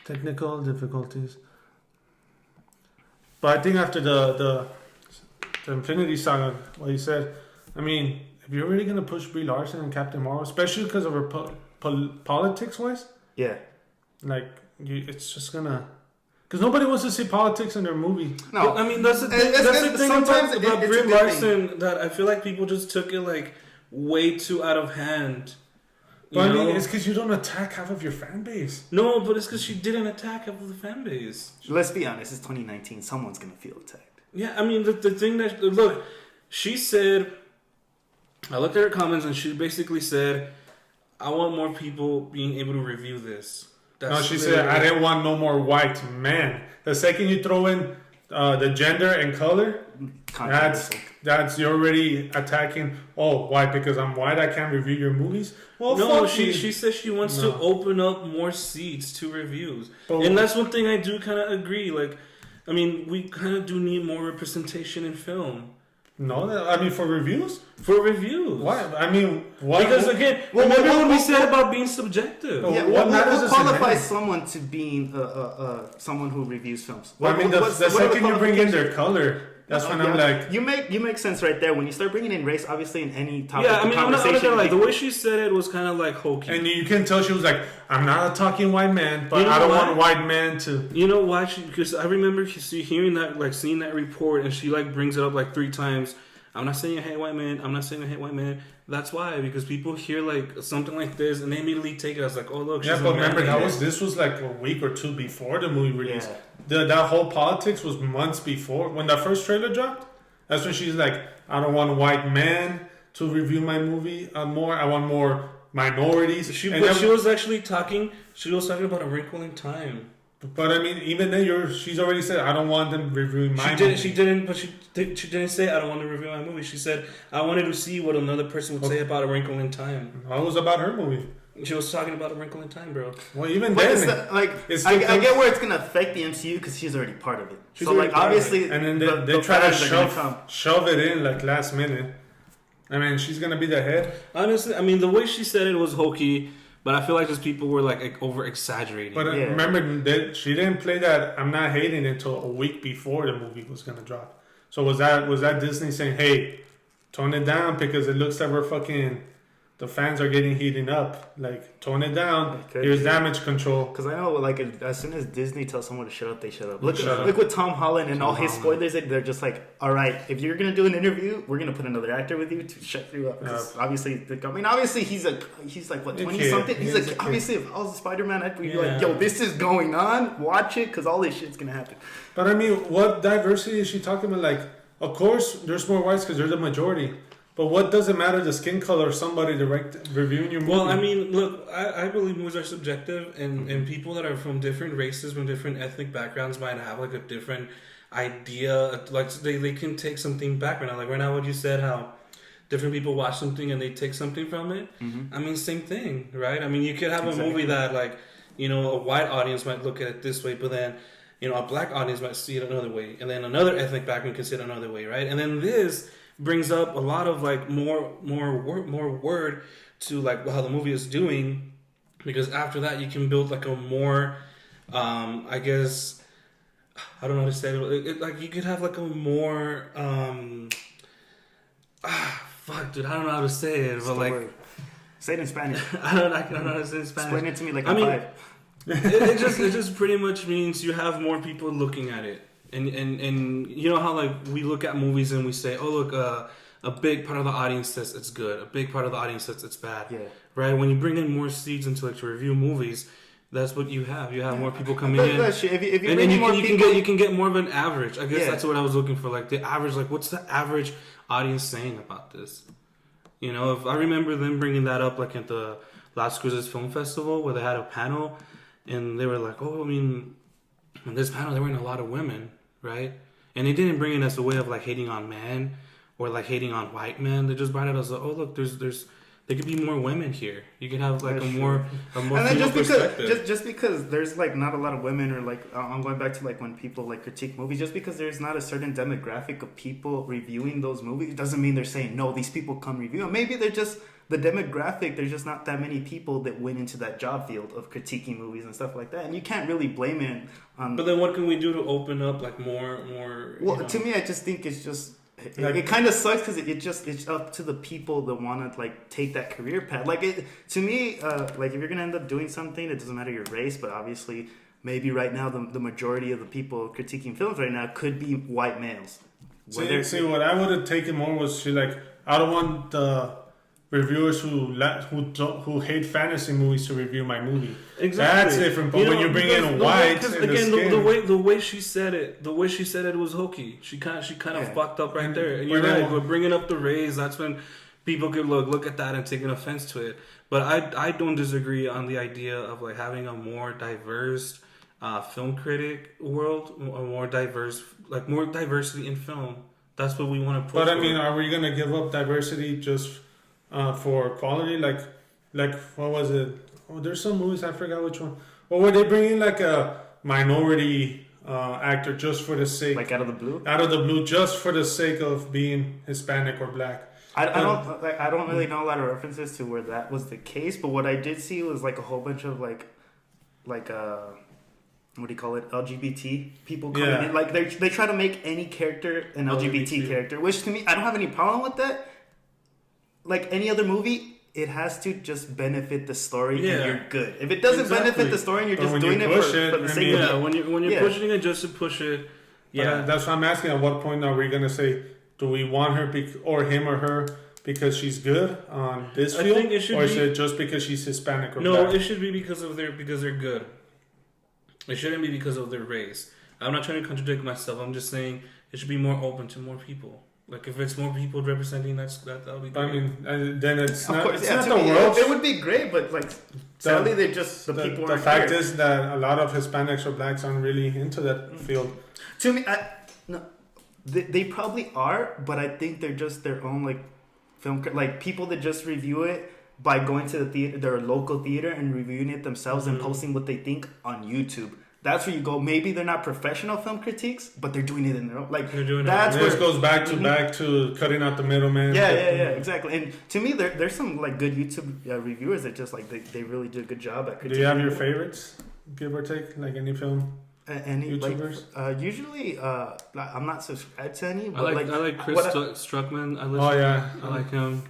Technical difficulties. But I think after the Infinity Saga, what he said, I mean, if you're really gonna push Brie Larson and Captain Marvel, especially because of her politics wise, Yeah. like it's just gonna, because nobody wants to see politics in their movie. No, I mean that's the thing. It's- That's the it's- thing sometimes about it's a Brie good Larson, that I feel like people just took it like way too out of hand. But I You mean, know? it's because you don't attack half of your fan base. No, but it's because she didn't attack half of the fan base. let's be honest. It's 2019. Someone's gonna feel attacked. Yeah, I mean the thing that look, she said. I looked at her comments and she basically said, "I want more people being able to review this." No, she said, I didn't want no more white men. The second you throw in the gender and color, that's you're already attacking. Oh, why? Because I'm white, I can't review your movies. Well, No, fuck you. she says she wants to open up more seats to reviews, But- and that's one thing I do kind of agree. Like, I mean, we kind of do need more representation in film No, I mean for reviews. for reviews. Why? I mean, why? Because again, remember what we said about being subjective. Oh, Yeah, what matters what is qualifies the someone to being someone who reviews films? I mean, the what are second you bring in qualifications? their color, that's when I'm Yeah, like, you make sense right there when you start bringing in race. Obviously, in any topic Yeah, I of mean, I'm not conversation, gonna lie. The way she said it was kind of like hokey. and you can tell she was like, I'm not a talking white man, but You know I don't what? want white men to. You know why? Because I remember hearing that, like seeing that report, and she like brings it up like 3 times. I'm not saying I hate white men. I'm not saying I hate white men. That's why, because people hear like something like this and they immediately take it as like, oh look, she's Yeah, a but man. remember this was like a week or 2 before the movie release. Yeah. That whole politics was months before when that first trailer dropped. That's when she's like, I don't want white men to review my movie more. I want more minorities. She And was then- actually talking. She was talking about A Wrinkle in Time. but I mean, even then, she's already said, I don't want them reviewing my movie. She didn't. But she didn't say I don't want to review my movie. She said I wanted to see what another person would say about A Wrinkle in Time. What was about her movie? She was talking about A Wrinkle in Time, bro. Well, even But it's then, I get where it's gonna affect the MCU because she's already part of it. She's So already like part of obviously, and then the they try to fans are gonna come. shove it in like last minute. I mean, she's gonna be the head. Honestly, I mean the way she said it was hokey, but I feel like just people were like over exaggerating. But Yeah. remember, she didn't play that I'm not hating until a week before the movie was gonna drop. So was that Disney saying, "Hey, tone it down because it looks like we're fucking the fans are getting heating up. Like, tone it down. Okay. Here's damage control." Because I know, like, as soon as Disney tells someone to shut up, they shut up. Look, Shut up. look with Tom Holland and all his Holland. spoilers. They're just like, all right, if you're gonna do an interview, we're gonna put another actor with you to shut you up. 'Cause obviously, obviously he's like what A 20 kid. something. He's He's a like kid. obviously if I was a Spider-Man, I'd be Yeah. like, yo, this is going on. Watch it, because all this shit's gonna happen. But I mean, what diversity is she talking about? Like, of course, there's more whites because they're the majority. But what does it matter the skin color of somebody reviewing your movie? Well, I mean, look, I believe movies are subjective, and people that are from different races, from different ethnic backgrounds, might have like a different idea. Like they can take something back right now. Like right now, what you said, how different people watch something and they take something from it. Mm-hmm. I mean, same thing, right? I mean, you could have Exactly. a movie that, like, you know, a white audience might look at it this way, but then, you know, a black audience might see it another way, and then another ethnic background can see it another way, right? And then this brings up a lot of like more word to like how the movie is doing, because after that you can build like a more, I guess, I don't know how to say it, like you could have like a more, fuck, dude, I don't know how to say it, but like, say it in Spanish. I don't know how to say it in Spanish. Explain it to me like I I'm mean, 5. it just pretty much means you have more people looking at it, and you know how like we look at movies and we say, oh look, a big part of the audience says it's good, a big part of the audience says it's bad, Yeah. right? When you bring in more seeds into like to review movies, that's what you have. You have more people coming in, If you and bring more people, you can get more of an average. I guess Yeah. that's what I was looking for, like the average. Like, what's the average audience saying about this? You know, if I remember them bringing that up, like at the Las Cruces Film Festival, where they had a panel, and they were like, "Oh, I mean, in this panel there weren't a lot of women, right?" And they didn't bring it as a way of like hating on men or like hating on white men. They just brought it as, "Oh, look, there's there could be more women here. You could have like That's a more and then female perspective." just because there's like not a lot of women, or like I'm going back to like when people like critique movies, just because there's not a certain demographic of people reviewing those movies doesn't mean they're saying no, these people come review them. Maybe they're just the demographic. There's just not that many people that went into that job field of critiquing movies and stuff like that, and you can't really blame it on. But then what can we do to open up like more? Well, you know? to me, I just think it's just. Like- It kind of sucks because it's up to the people that want to like take that career path. Like it to me, like if you're gonna end up doing something, it doesn't matter your race, but obviously maybe right now the majority of the people critiquing films right now could be white males. See, what I would have taken more was like, I don't want the reviewers who hate fantasy movies to review my movie. Exactly. That's different. But when you bring in whites and the way she said it was hokey. She kind of fucked up right there. And you're Well, right. then- We're bringing up the race. That's when people could look at that and take an offense to it. But I don't disagree on the idea of like having a more diverse film critic world, a more diverse, like more diversity in film. That's what we want to push. But I for. mean, are we gonna give up diversity just for quality? Like what was it? Oh, there's some movies, I forgot which one. Or were they bringing like a minority actor just for the sake, Like out of the blue. just for the sake of being Hispanic or black? I don't really know a lot of references to where that was the case, but what I did see was like a whole bunch of like what do you call it, LGBT people coming Yeah. in. Like they try to make any character an LGBT character, which to me I don't have any problem with that. Like any other movie, it has to just benefit the story and Yeah. you're good. If it doesn't Exactly. benefit the story and you're But just when doing you it push for it, the I sake mean- of yeah, it. when you're Yeah. pushing it just to push it, yeah. That's what I'm asking. At what point are we gonna say, do we want her or him or her because she's good on this I field, think it should or is be- it just because she's Hispanic or No, black? it should be because they're good. It shouldn't be because of their race. I'm not trying to contradict myself. I'm just saying it should be more open to more people. Like if it's more people representing, that'll be great. I mean, then it's Of not. course, It's yeah, not to the me, world. it would be great, but like sadly they just the people The aren't fact here. is that a lot of Hispanics or blacks aren't really into that field. To me, no, they probably are, but I think they're just their own like film, like people that just review it by going to the theater, their local theater, and reviewing it themselves and posting what they think on YouTube. That's where you go. Maybe they're not professional film critiques, but they're doing it in their own. Like They're doing it. that's And this where. goes back to cutting out the middleman. Yeah, exactly. And to me, there's some like good YouTube reviewers that just like they really do a good job at critiquing. Do you have your favorites, give or take, like any film? Any YouTubers? like, usually I'm not subscribed to any. But I like Chris what Struckman. Oh yeah, I like him.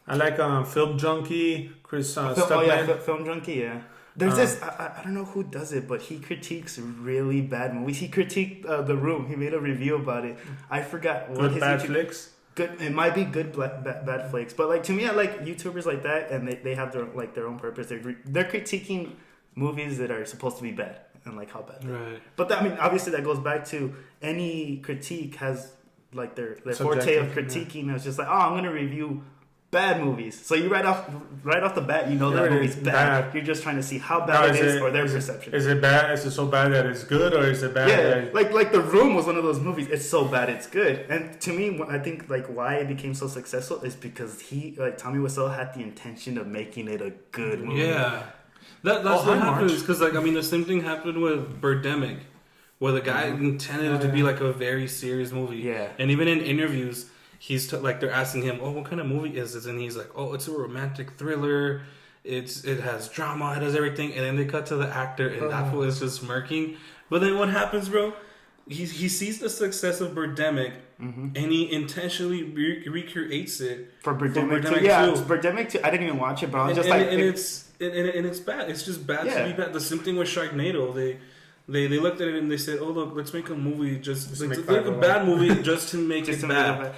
I like Film Junkie, Chris Film, Stuckman. Film Junkie, yeah. There's this, I don't know who does it, but he critiques really bad movies. He critiqued The Room. He made a review about it. I forgot what Good his bad YouTube- flicks. Good, it might be good bad flakes, but like to me, I like YouTubers like that, and they have their own purpose. They're critiquing movies that are supposed to be bad and like how bad. Right. But I mean, obviously, that goes back to any critique has like their forte of critiquing. It's just like, oh, I'm gonna review bad movies. So you right off the bat, you know that movie's bad. You're just trying to see how bad it is or their perception. Is it bad? Is it so bad that it's good, or is it bad? Yeah, like The Room was one of those movies. It's so bad it's good. And to me, I think like why it became so successful is because Tommy Wiseau had the intention of making it a good movie. Yeah, that's what happens. Because like I mean, the same thing happened with Birdemic, where the guy intended it to be like a very serious movie. Yeah, and even in interviews. He's like they're asking him, "Oh, what kind of movie is this?" And he's like, "Oh, it's a romantic thriller. It has drama. It has everything." And then they cut to the actor, and that fool is just smirking. But then what happens, bro? He sees the success of Birdemic, and he intentionally recreates it for Birdemic 2. Yeah, Birdemic 2. I didn't even watch it, but I was just like, it's bad. It's just bad to be bad. The same thing with Sharknado. They looked at it and they said, "Oh, look, let's make a movie just like a bad movie just to make it bad."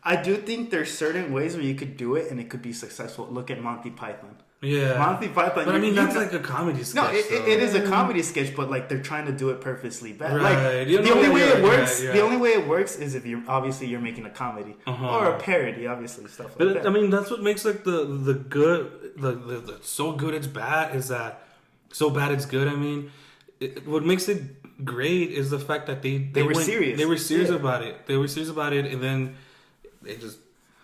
I do think there's certain ways where you could do it and it could be successful. Look at Monty Python. Yeah, Monty Python. But I mean, that's like a comedy sketch. No, it is a comedy sketch, but like they're trying to do it purposely bad. Right. Like the only way it works, the only way it works is if you're making a comedy or a parody, obviously stuff like that. I mean, that's what makes like the good, the so good it's bad is that so bad it's good. I mean, what makes it great is the fact that they were serious. They were serious about it. They were serious about it, and then they just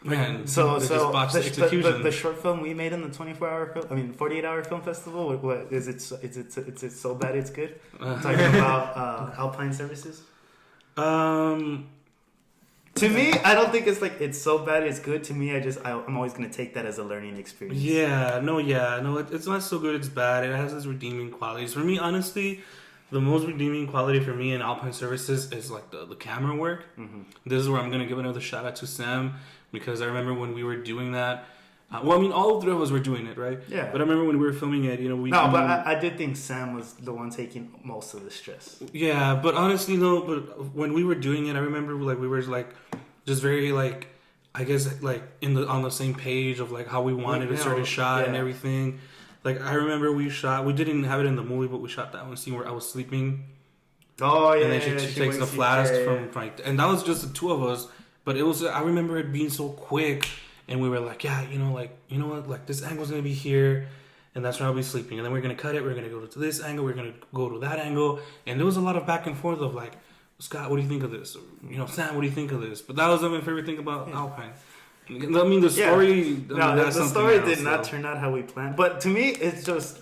the short film we made in the 48-hour film festival. What is it? It's so bad it's good. Talking about Alpine Services. To me, I don't think it's so bad it's good. To me, I'm always gonna take that as a learning experience. No, it's not so good it's bad. It has its redeeming qualities. For me, honestly, the most redeeming quality for me in Alpine Services is like the camera work. This is where I'm gonna give another shout out to Sam, because I remember when we were doing that. All three of us were doing it, right? Yeah. But I remember when we were filming it, I did think Sam was the one taking most of the stress. Yeah, but honestly, no. But when we were doing it, I remember like we were like just very like, I guess like on the same page of like how we wanted a certain shot and everything. Like I remember we didn't have it in the movie, but we shot that one scene where I was sleeping. Oh yeah. And then she takes the flask from like, and that was just the two of us. But it was, I remember it being so quick, and we were like, yeah, you know what, like this angle's gonna be here, and that's where I'll be sleeping, and then we're gonna cut it, we're gonna go to this angle, we're gonna go to that angle, and there was a lot of back and forth of like, Scott, what do you think of this? Or, Sam, what do you think of this? But that was my favorite thing about Alpine. I mean, the story. The story did not turn out how we planned. But to me, it's just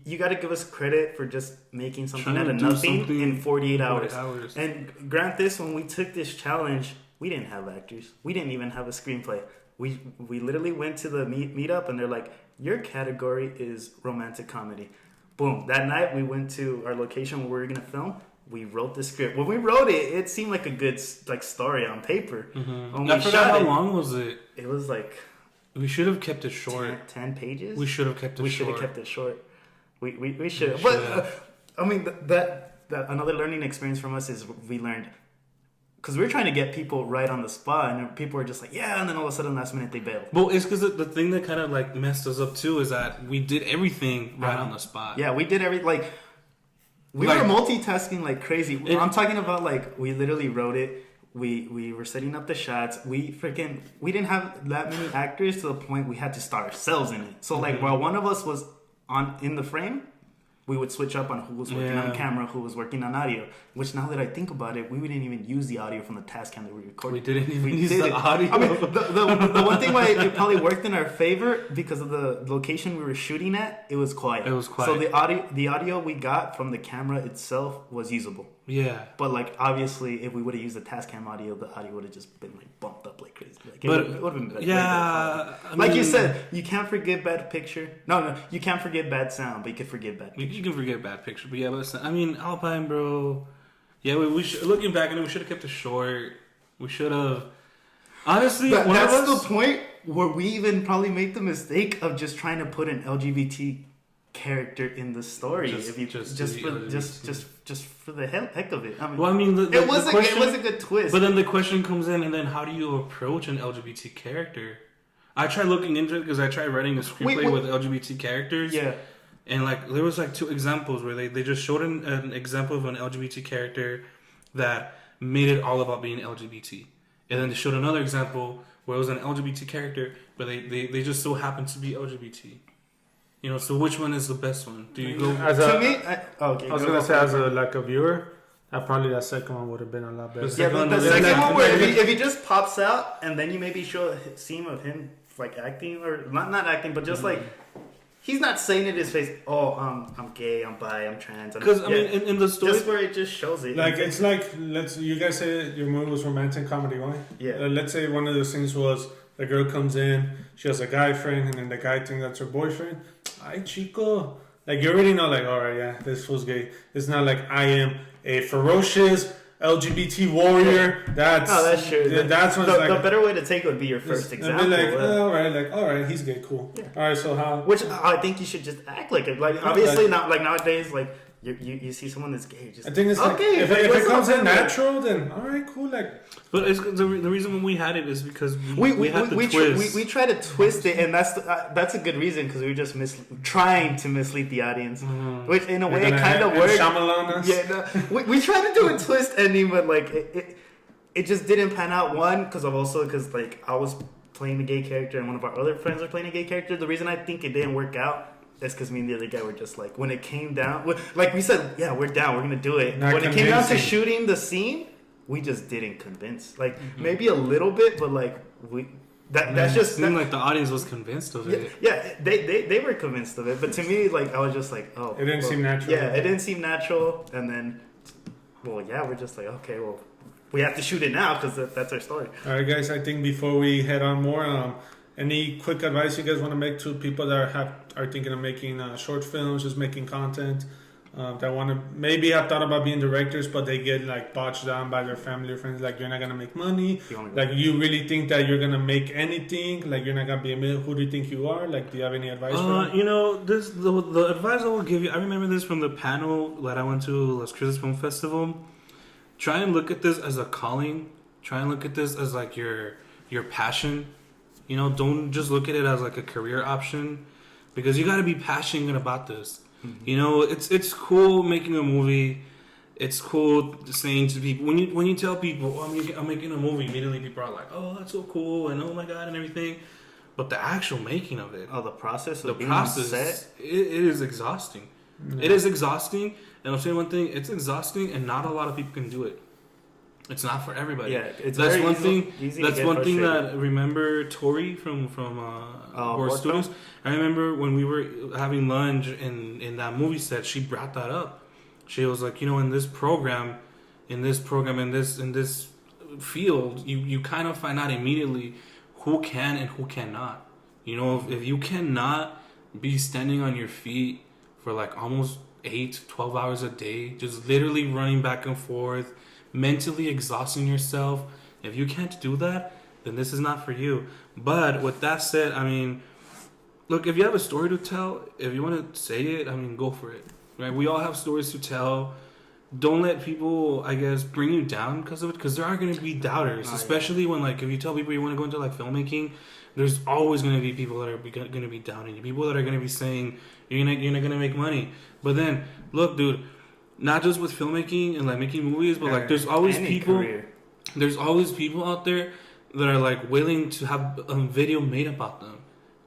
you got to give us credit for just making something out of nothing in 48 hours. And grant this, when we took this challenge, we didn't have actors. We didn't even have a screenplay. We literally went to the meetup, and they're like, your category is romantic comedy. Boom. That night, we went to our location where we were going to film. We wrote the script. When we wrote it, it seemed like a good story on paper. Mm-hmm. I forgot how long was it. It was like... We should have kept it short. 10 pages? We should have kept it short. We should have kept it short. We should have. But, I mean, that another learning experience from us is we learned... Because we're trying to get people right on the spot, and people are just like, yeah, and then all of a sudden, last minute, they bail. Well, it's because the thing that kind of like messed us up, too, is that we did everything right on the spot. Yeah, we did everything. Like... We were multitasking like crazy. I'm talking about like we literally wrote it. We were setting up the shots. We didn't have that many actors to the point we had to star ourselves in it. So like while one of us was in the frame, we would switch up on who was working on camera, who was working on audio. Which now that I think about it, we didn't even use the audio from the Tascam that we recorded. We didn't even use the audio. I mean, the one thing why it probably worked in our favor because of the location we were shooting at, it was quiet. It was quiet. So the audio we got from the camera itself was usable. Yeah. But like obviously, if we would have used the Tascam audio, the audio would have just been like bumped up like crazy. Like, it would have been better. Yeah. Like you said, you can't forget bad picture. No, you can't forget bad sound, but you can forget bad picture. You can forget bad picture, but yeah, but I mean, Alpine, bro. Yeah, we should, looking back on it, we should have kept it short. We should have. Honestly, that's the point where we even probably make the mistake of just trying to put an LGBT character in the story. Just for the heck of it. I mean, it was a good twist. But then the question comes in, and then how do you approach an LGBT character? I tried looking into it because I tried writing a screenplay with LGBT characters. Yeah. And like there was like two examples where they just showed an example of an LGBT character that made it all about being LGBT. And then they showed another example where it was an LGBT character, but they just so happened to be LGBT. You know, so which one is the best one? Do you go As To a, me, okay. I was gonna say as a like a viewer, probably that second one would have been a lot better. Yeah, but the Yeah, second like- one where if he just pops out and then you maybe show a scene of him like acting or not acting, but just like he's not saying it in his face. Oh, I'm gay, I'm bi, I'm trans. because I mean in the story just where it just shows it. Like it's like you guys say your movie was romantic comedy, right? Yeah. Let's say one of the scenes was the girl comes in, she has a guy friend, and then the guy thinks that's her boyfriend. Ay chico, like you already know, like all right, yeah, this fool's gay. It's not like I am a ferocious LGBT warrior. That's that's true. That's when the, it's like the better way to take it would be your first it'd example. be like all right, he's gay, cool. Yeah. All right, so how? Which I think you should just act like it. Like obviously not like nowadays. Like you see someone that's gay, just I think it's like, okay. if it comes in natural, then all right, cool. Like, but it's, the reason when we had it is because we had the we twist. try to twist it, and that's a good reason because we were just trying to mislead the audience, which in a way it kind of worked. Yeah, no, we tried to do a twist ending, but like it just didn't pan out. One, because like I was playing a gay character and one of our other friends were playing a gay character. The reason I think it didn't work out is because me and the other guy were just like, when it came down, like we said, yeah, we're down, we're gonna do it. Not when it came down to convincing. shooting the scene, we just didn't convince. Like maybe a little bit, but like that's It just seemed like the audience was convinced of it. yeah, they were convinced of it, but to me, like I was just like, oh, It didn't seem natural. Yeah, it didn't seem natural, and then, well, yeah, we're just like, okay, well, we have to shoot it now because that's our story. All right, guys. I think before we head on more, any quick advice you guys want to make to people that are thinking of making short films, just making content, that want to maybe have thought about being directors, but they get like botched down by their family or friends. Like you're not gonna make money. Like you really think that you're gonna make anything. Like you're not gonna be a million. Who do you think you are? Like, do you have any advice for them? You know, the advice I will give you. I remember this from the panel that I went to Las Cruces Film Festival. Try and look at this as a calling. Try and look at this as like your passion. You know, don't just look at it as like a career option, because you got to be passionate about this. You know, it's cool making a movie. It's cool saying to people when you tell people, oh, I'm making a movie. Immediately, people are like, oh, that's so cool, and oh my god, and everything. But the actual making of it, The process of the being process, on set. it is exhausting. It is exhausting, and I'm saying one thing: it's exhausting, and not a lot of people can do it. It's not for everybody. Yeah, it's that's very one easy thing. to That's get one thing frustrated. that remember Tori from Horror Horror Studios. I remember when we were having lunch in that movie set, she brought that up. She was like, you know, in this program, in this field, you kind of find out immediately who can and who cannot. You know, if you cannot be standing on your feet for like almost 8-12 hours a day, just literally running back and forth, mentally exhausting yourself. If you can't do that, then this is not for you. But with that said, I mean, look, if you have a story to tell, if you want to say it, I mean, go for it. Right? We all have stories to tell. Don't let people, I guess, bring you down because of it, because there are going to be doubters, especially when, like, if you tell people you want to go into, like, filmmaking, there's always going to be people that are going to be doubting you, people that are going to be saying, you're not going to make money. But then, look, dude, not just with filmmaking and like making movies, but like there's always people. There's always people out there that are like willing to have a video made about them.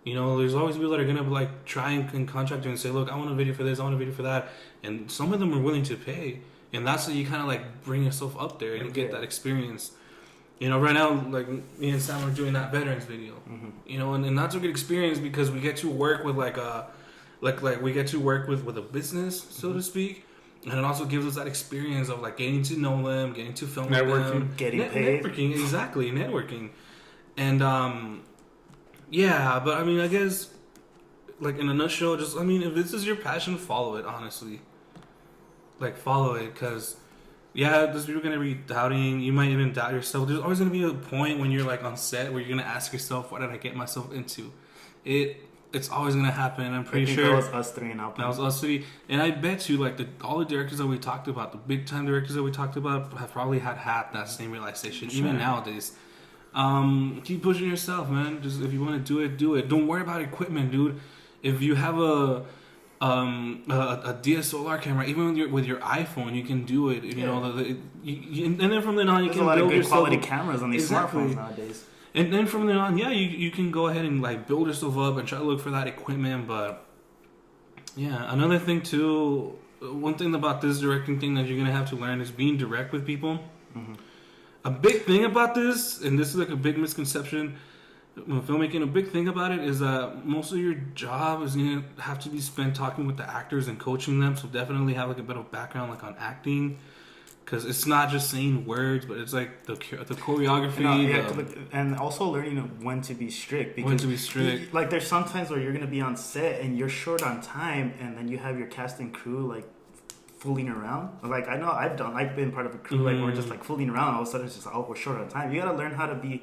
You know, there's always people that are gonna like try and contract you and say, look, I want a video for this, I want a video for that, and some of them are willing to pay, and that's how you kind of like bring yourself up there and get that experience. You know, right now, like me and Sam are doing that veterans video. You know, and that's a good experience because we get to work with like we get to work with a business, so to speak. And it also gives us that experience of like getting to know them, getting to film with them, getting paid. Networking, exactly, networking. And yeah, but I mean, I guess like in a nutshell, just I mean, if this is your passion, follow it. Honestly, like follow it, because yeah, there's people gonna be doubting. You might even doubt yourself. There's always gonna be a point when you're like on set where you're gonna ask yourself, "What did I get myself into?" It's always gonna happen. I'm pretty sure that was us three and that was us three, and I bet you, like all the directors that we talked about, the big time directors that we talked about, have probably had that same realization. Sure. Even nowadays, keep pushing yourself, man. Just if you want to do it, do it. Don't worry about equipment, dude. If you have a DSLR camera, even with your iPhone, you can do it. You know, and then from then on, you There's can a lot of build good quality yourself. cameras on these Exactly. smartphones nowadays. And then from then on, yeah, you can go ahead and like build yourself up and try to look for that equipment. But yeah, another thing too, one thing about this directing thing that you're gonna have to learn is being direct with people. Mm-hmm. A big thing about this, and this is like a big misconception when filmmaking, a big thing about it is that most of your job is going to have to be spent talking with the actors and coaching them. So definitely have like a bit of background like on acting, because it's not just saying words, but it's like the choreography. And also learning when to be strict. Because When to be strict. Like there's sometimes where you're going to be on set and you're short on time, and then you have your cast and crew like fooling around. Like I know I've been part of a crew like we're just like fooling around. All of a sudden it's just like, oh, we're short on time. You got to learn how to be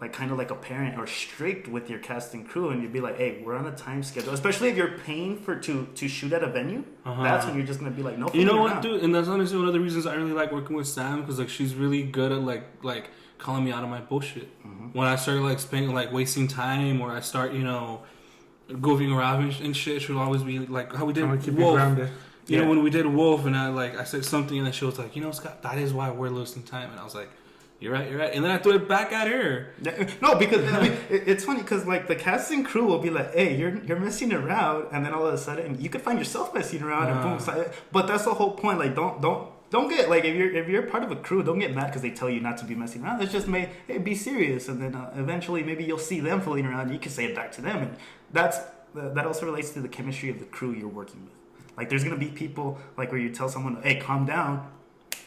like kind of like a parent or strict with your cast and crew, and you'd be like, hey, we're on a time schedule. Especially if you're paying to shoot at a venue, that's when you're just gonna be like, no. You know what, dude? And that's honestly one of the reasons I really like working with Sam, because like she's really good at like calling me out of my bullshit. When I start like spending like wasting time, or I start goofing around and shit, she'll always be like, how we did Keep you Wolf. grounded. You know, when we did Wolf, and I said something, and then she was like, Scott, that is why we're losing time. And I was like, You're right. And then I threw it back at her. No, because I mean, it's funny because like the casting crew will be like, "Hey, you're messing around," and then all of a sudden you could find yourself messing around, and boom. But that's the whole point. Like, don't get like if you're part of a crew, don't get mad because they tell you not to be messing around. It's just hey, be serious, and then eventually maybe you'll see them fooling around. And you can say it back to them, and that also relates to the chemistry of the crew you're working with. Like, there's gonna be people like where you tell someone, "Hey, calm down."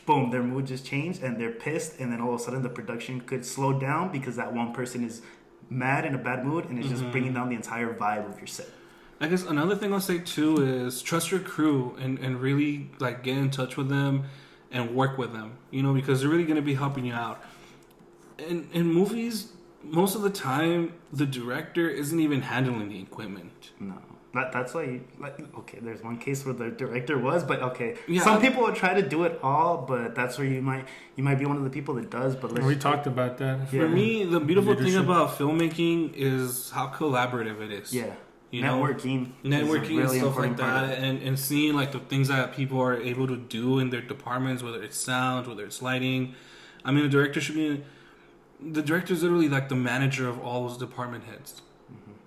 Boom, their mood just changed and they're pissed, and then all of a sudden the production could slow down because that one person is mad in a bad mood, and it's just bringing down the entire vibe of your set. I guess another thing I'll say too is trust your crew and really like get in touch with them and work with them, because they're really going to be helping you out. In movies, most of the time the director isn't even handling the equipment. No. That's why, okay, there's one case where the director was, but okay. Yeah, some people would try to do it all, but that's where you might be one of the people that does, but we talked about that. For me, the beautiful thing about filmmaking is how collaborative it is. Yeah. Networking and stuff like that, and seeing like the things that people are able to do in their departments, whether it's sound, whether it's lighting. I mean, the director is literally like the manager of all those department heads.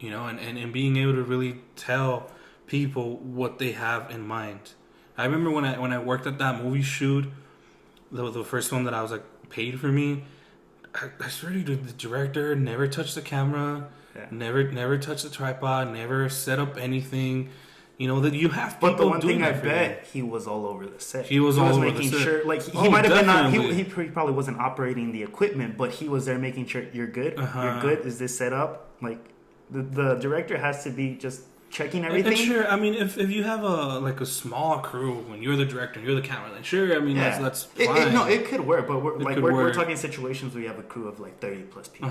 And being able to really tell people what they have in mind. I remember when I worked at that movie shoot, the first one that I was like paid for me, I swear to you, the director never touched the camera, never touched the tripod, never set up anything. That you have people. But the one thing I bet he was all over the set. He was all over the set. Sure, like he might have been not. He probably wasn't operating the equipment, but he was there making sure you're good. You're good. Is this set up? Like. The director has to be just checking everything. And sure, I mean, if you have a small crew when you're the director and you're the cameraman, sure, I mean that's fine. It could work, but we're talking situations where you have a crew of like 30 plus people.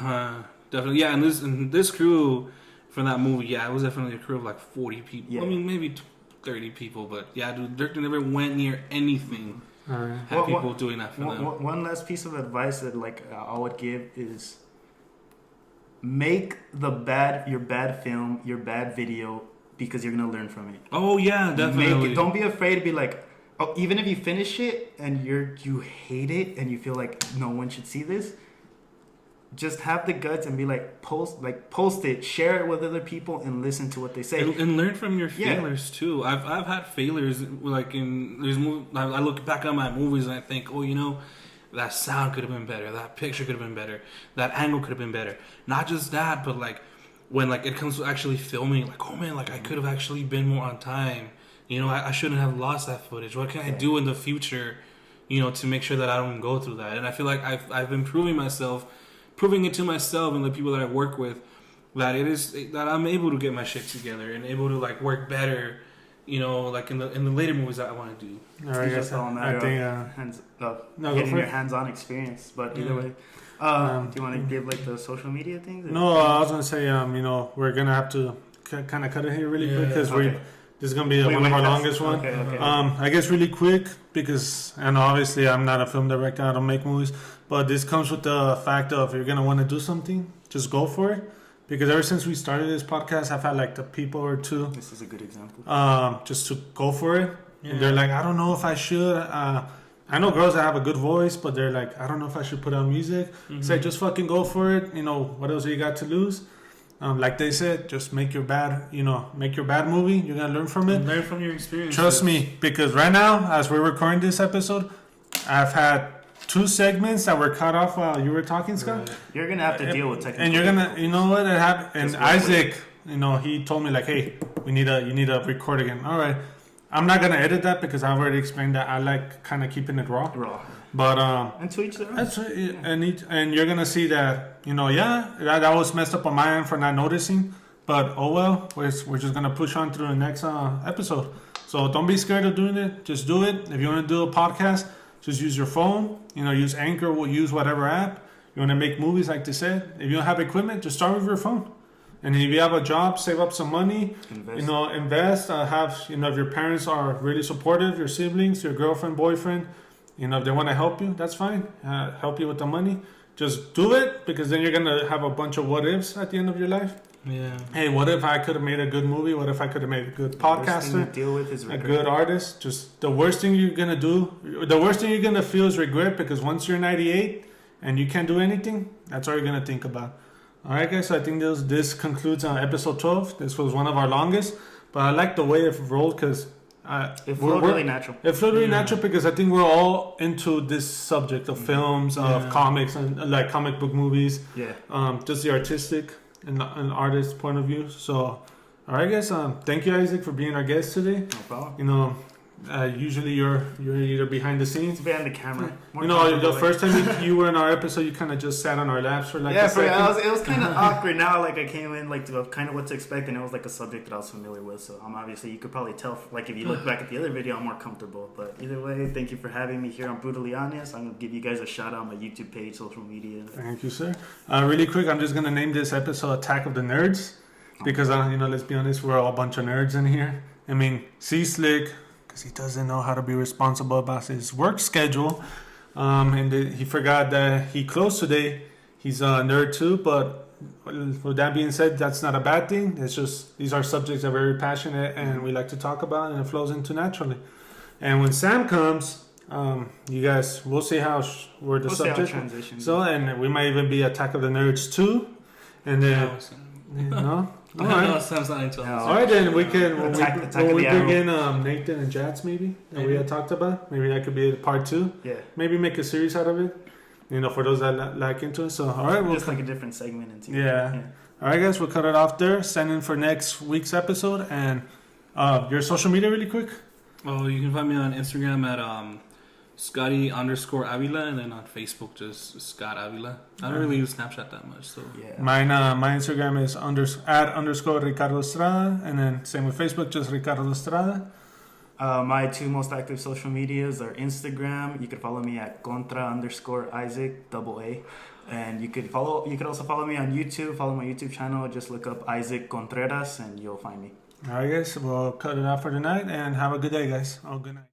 Definitely, yeah. And this crew for that movie, it was definitely a crew of like 40 people. Yeah. I mean, maybe 30 people, but yeah, dude, the director never went near anything. Had people doing that for them. One last piece of advice that I would give is. Make your bad film, your bad video, because you're gonna learn from it. Oh yeah, definitely. Don't be afraid to be like, even if you finish it and you hate it and you feel like no one should see this, just have the guts and be like post it, share it with other people, and listen to what they say and learn from your failures too. I've had failures like I look back on my movies and I think, that sound could have been better. That picture could have been better. That angle could have been better. Not just that, but like when like it comes to actually filming, like, oh man, like I could have actually been more on time. I shouldn't have lost that footage. What can I do in the future, to make sure that I don't go through that? And I feel like I've been proving it to myself and the people that I work with that I'm able to get my shit together and able to like work better. Like in the later movies that I want to do. All right, just all matter getting your hands-on experience. But either way, do you want to give like the social media things? No, I was gonna say, we're gonna have to kind of cut it here really quick because this is gonna be one of our longest one. Okay. I guess really quick and obviously I'm not a film director. I don't make movies, but this comes with the fact of if you're gonna want to do something, just go for it. because ever since we started this podcast, I've had like the people or two This is a good example. just to go for it. And they're like, I don't know if I should. I know girls that have a good voice, but they're like, I don't know if I should put on music. It's like, just fucking go for it. You know, what else you got to lose? Like they said, just make your bad movie. You're gonna learn from it. Learn from your experience. Trust me, because right now, as we're recording this episode, I've had 2 segments that were cut off while you were talking, Scott. Right. You're gonna have to deal with technical. And you're gonna, you know what? It happened. And Just work with Isaac, you know, he told me like, hey, you need to record again. All right. I'm not gonna edit that because I've already explained that I like kind of keeping it raw. But And to each their own. that's and you're gonna see that, you know, that was messed up on my end for not noticing. But oh well, we're just gonna push on through the next episode. So don't be scared of doing it. Just do it. If you want to do a podcast, just use your phone. You know, use Anchor. We'll use whatever app. You want to make movies, like they said. If you don't have equipment, just start with your phone. And if you have a job, save up some money. Invest. You know, invest. If your parents are really supportive, your siblings, your girlfriend, boyfriend, you know, if they want to help you, that's fine. Help you with the money. Just do it, because then you're gonna have a bunch of what ifs at the end of your life. Yeah. Hey, what if I could have made a good movie? What if I could have made a good The worst thing podcaster? to deal with is A regret. good artist. Just the worst thing you're gonna feel is regret, because once you're 98 and you can't do anything, that's all you're gonna think about. All right, guys. So I think this concludes episode 12. This was one of our longest, but I like the way it rolled because It flowed really natural. it flowed really Yeah. natural, because I think we're all into this subject of films, of Yeah. comics, and like comic book movies. Yeah. Just the artistic and an artist point of view. So, all right, guys. Thank you, Isaac, for being our guest today. No problem. You know, usually you're either behind the scenes. It's behind the camera. More You know, comfortable, the like- first time you were in our episode, you kind of just sat on our laps for like yeah, a second. it was kind of awkward. Now, like I came in, like to kind of what to expect, and it was like a subject that I was familiar with. So I'm obviously, you could probably tell, like if you look back at the other video, I'm more comfortable. But either way, thank you for having me here on Brutally Honest. I'm gonna give you guys a shout out on my YouTube page, social media. Thank you, sir. Really quick, I'm just gonna name this episode "Attack of the Nerds," because you know, let's be honest, we're all a bunch of nerds in here. I mean, C-Slick, because he doesn't know how to be responsible about his work schedule, and he forgot that he closed today. He's a nerd too, but with that being said, that's not a bad thing. It's just these are subjects that are very passionate and we like to talk about, and it flows into naturally. And when Sam comes, you guys, we'll see how we're the We'll see how it subject. transitions. So, and we might even be Attack of the Nerds too, and then no. All right. No, Sam's not into it. No. All right, then we can when Attack we of the bring in Nathan and Jats, maybe that we had talked about. Maybe that could be part 2. Yeah. Maybe make a series out of it. You know, for those that like into it. So, all right, we'll Just like a different segment into Yeah. All right, guys, we'll cut it off there. Send in for next week's episode, and your social media really quick. Oh, you can find me on Instagram at Scotty_Avila, and then on Facebook just Scott Avila. I don't really use Snapchat that much, so Yeah. Mine, my Instagram is @_ Ricardo Estrada, and then same with Facebook, just Ricardo Estrada. My 2 most active social medias are Instagram. You can follow me at @contra_Isaac AA, and you could also follow me on YouTube. Follow my YouTube channel. Just look up Isaac Contreras, and you'll find me. All right, guys, we'll cut it off for tonight, and have a good day, guys. Oh, good night.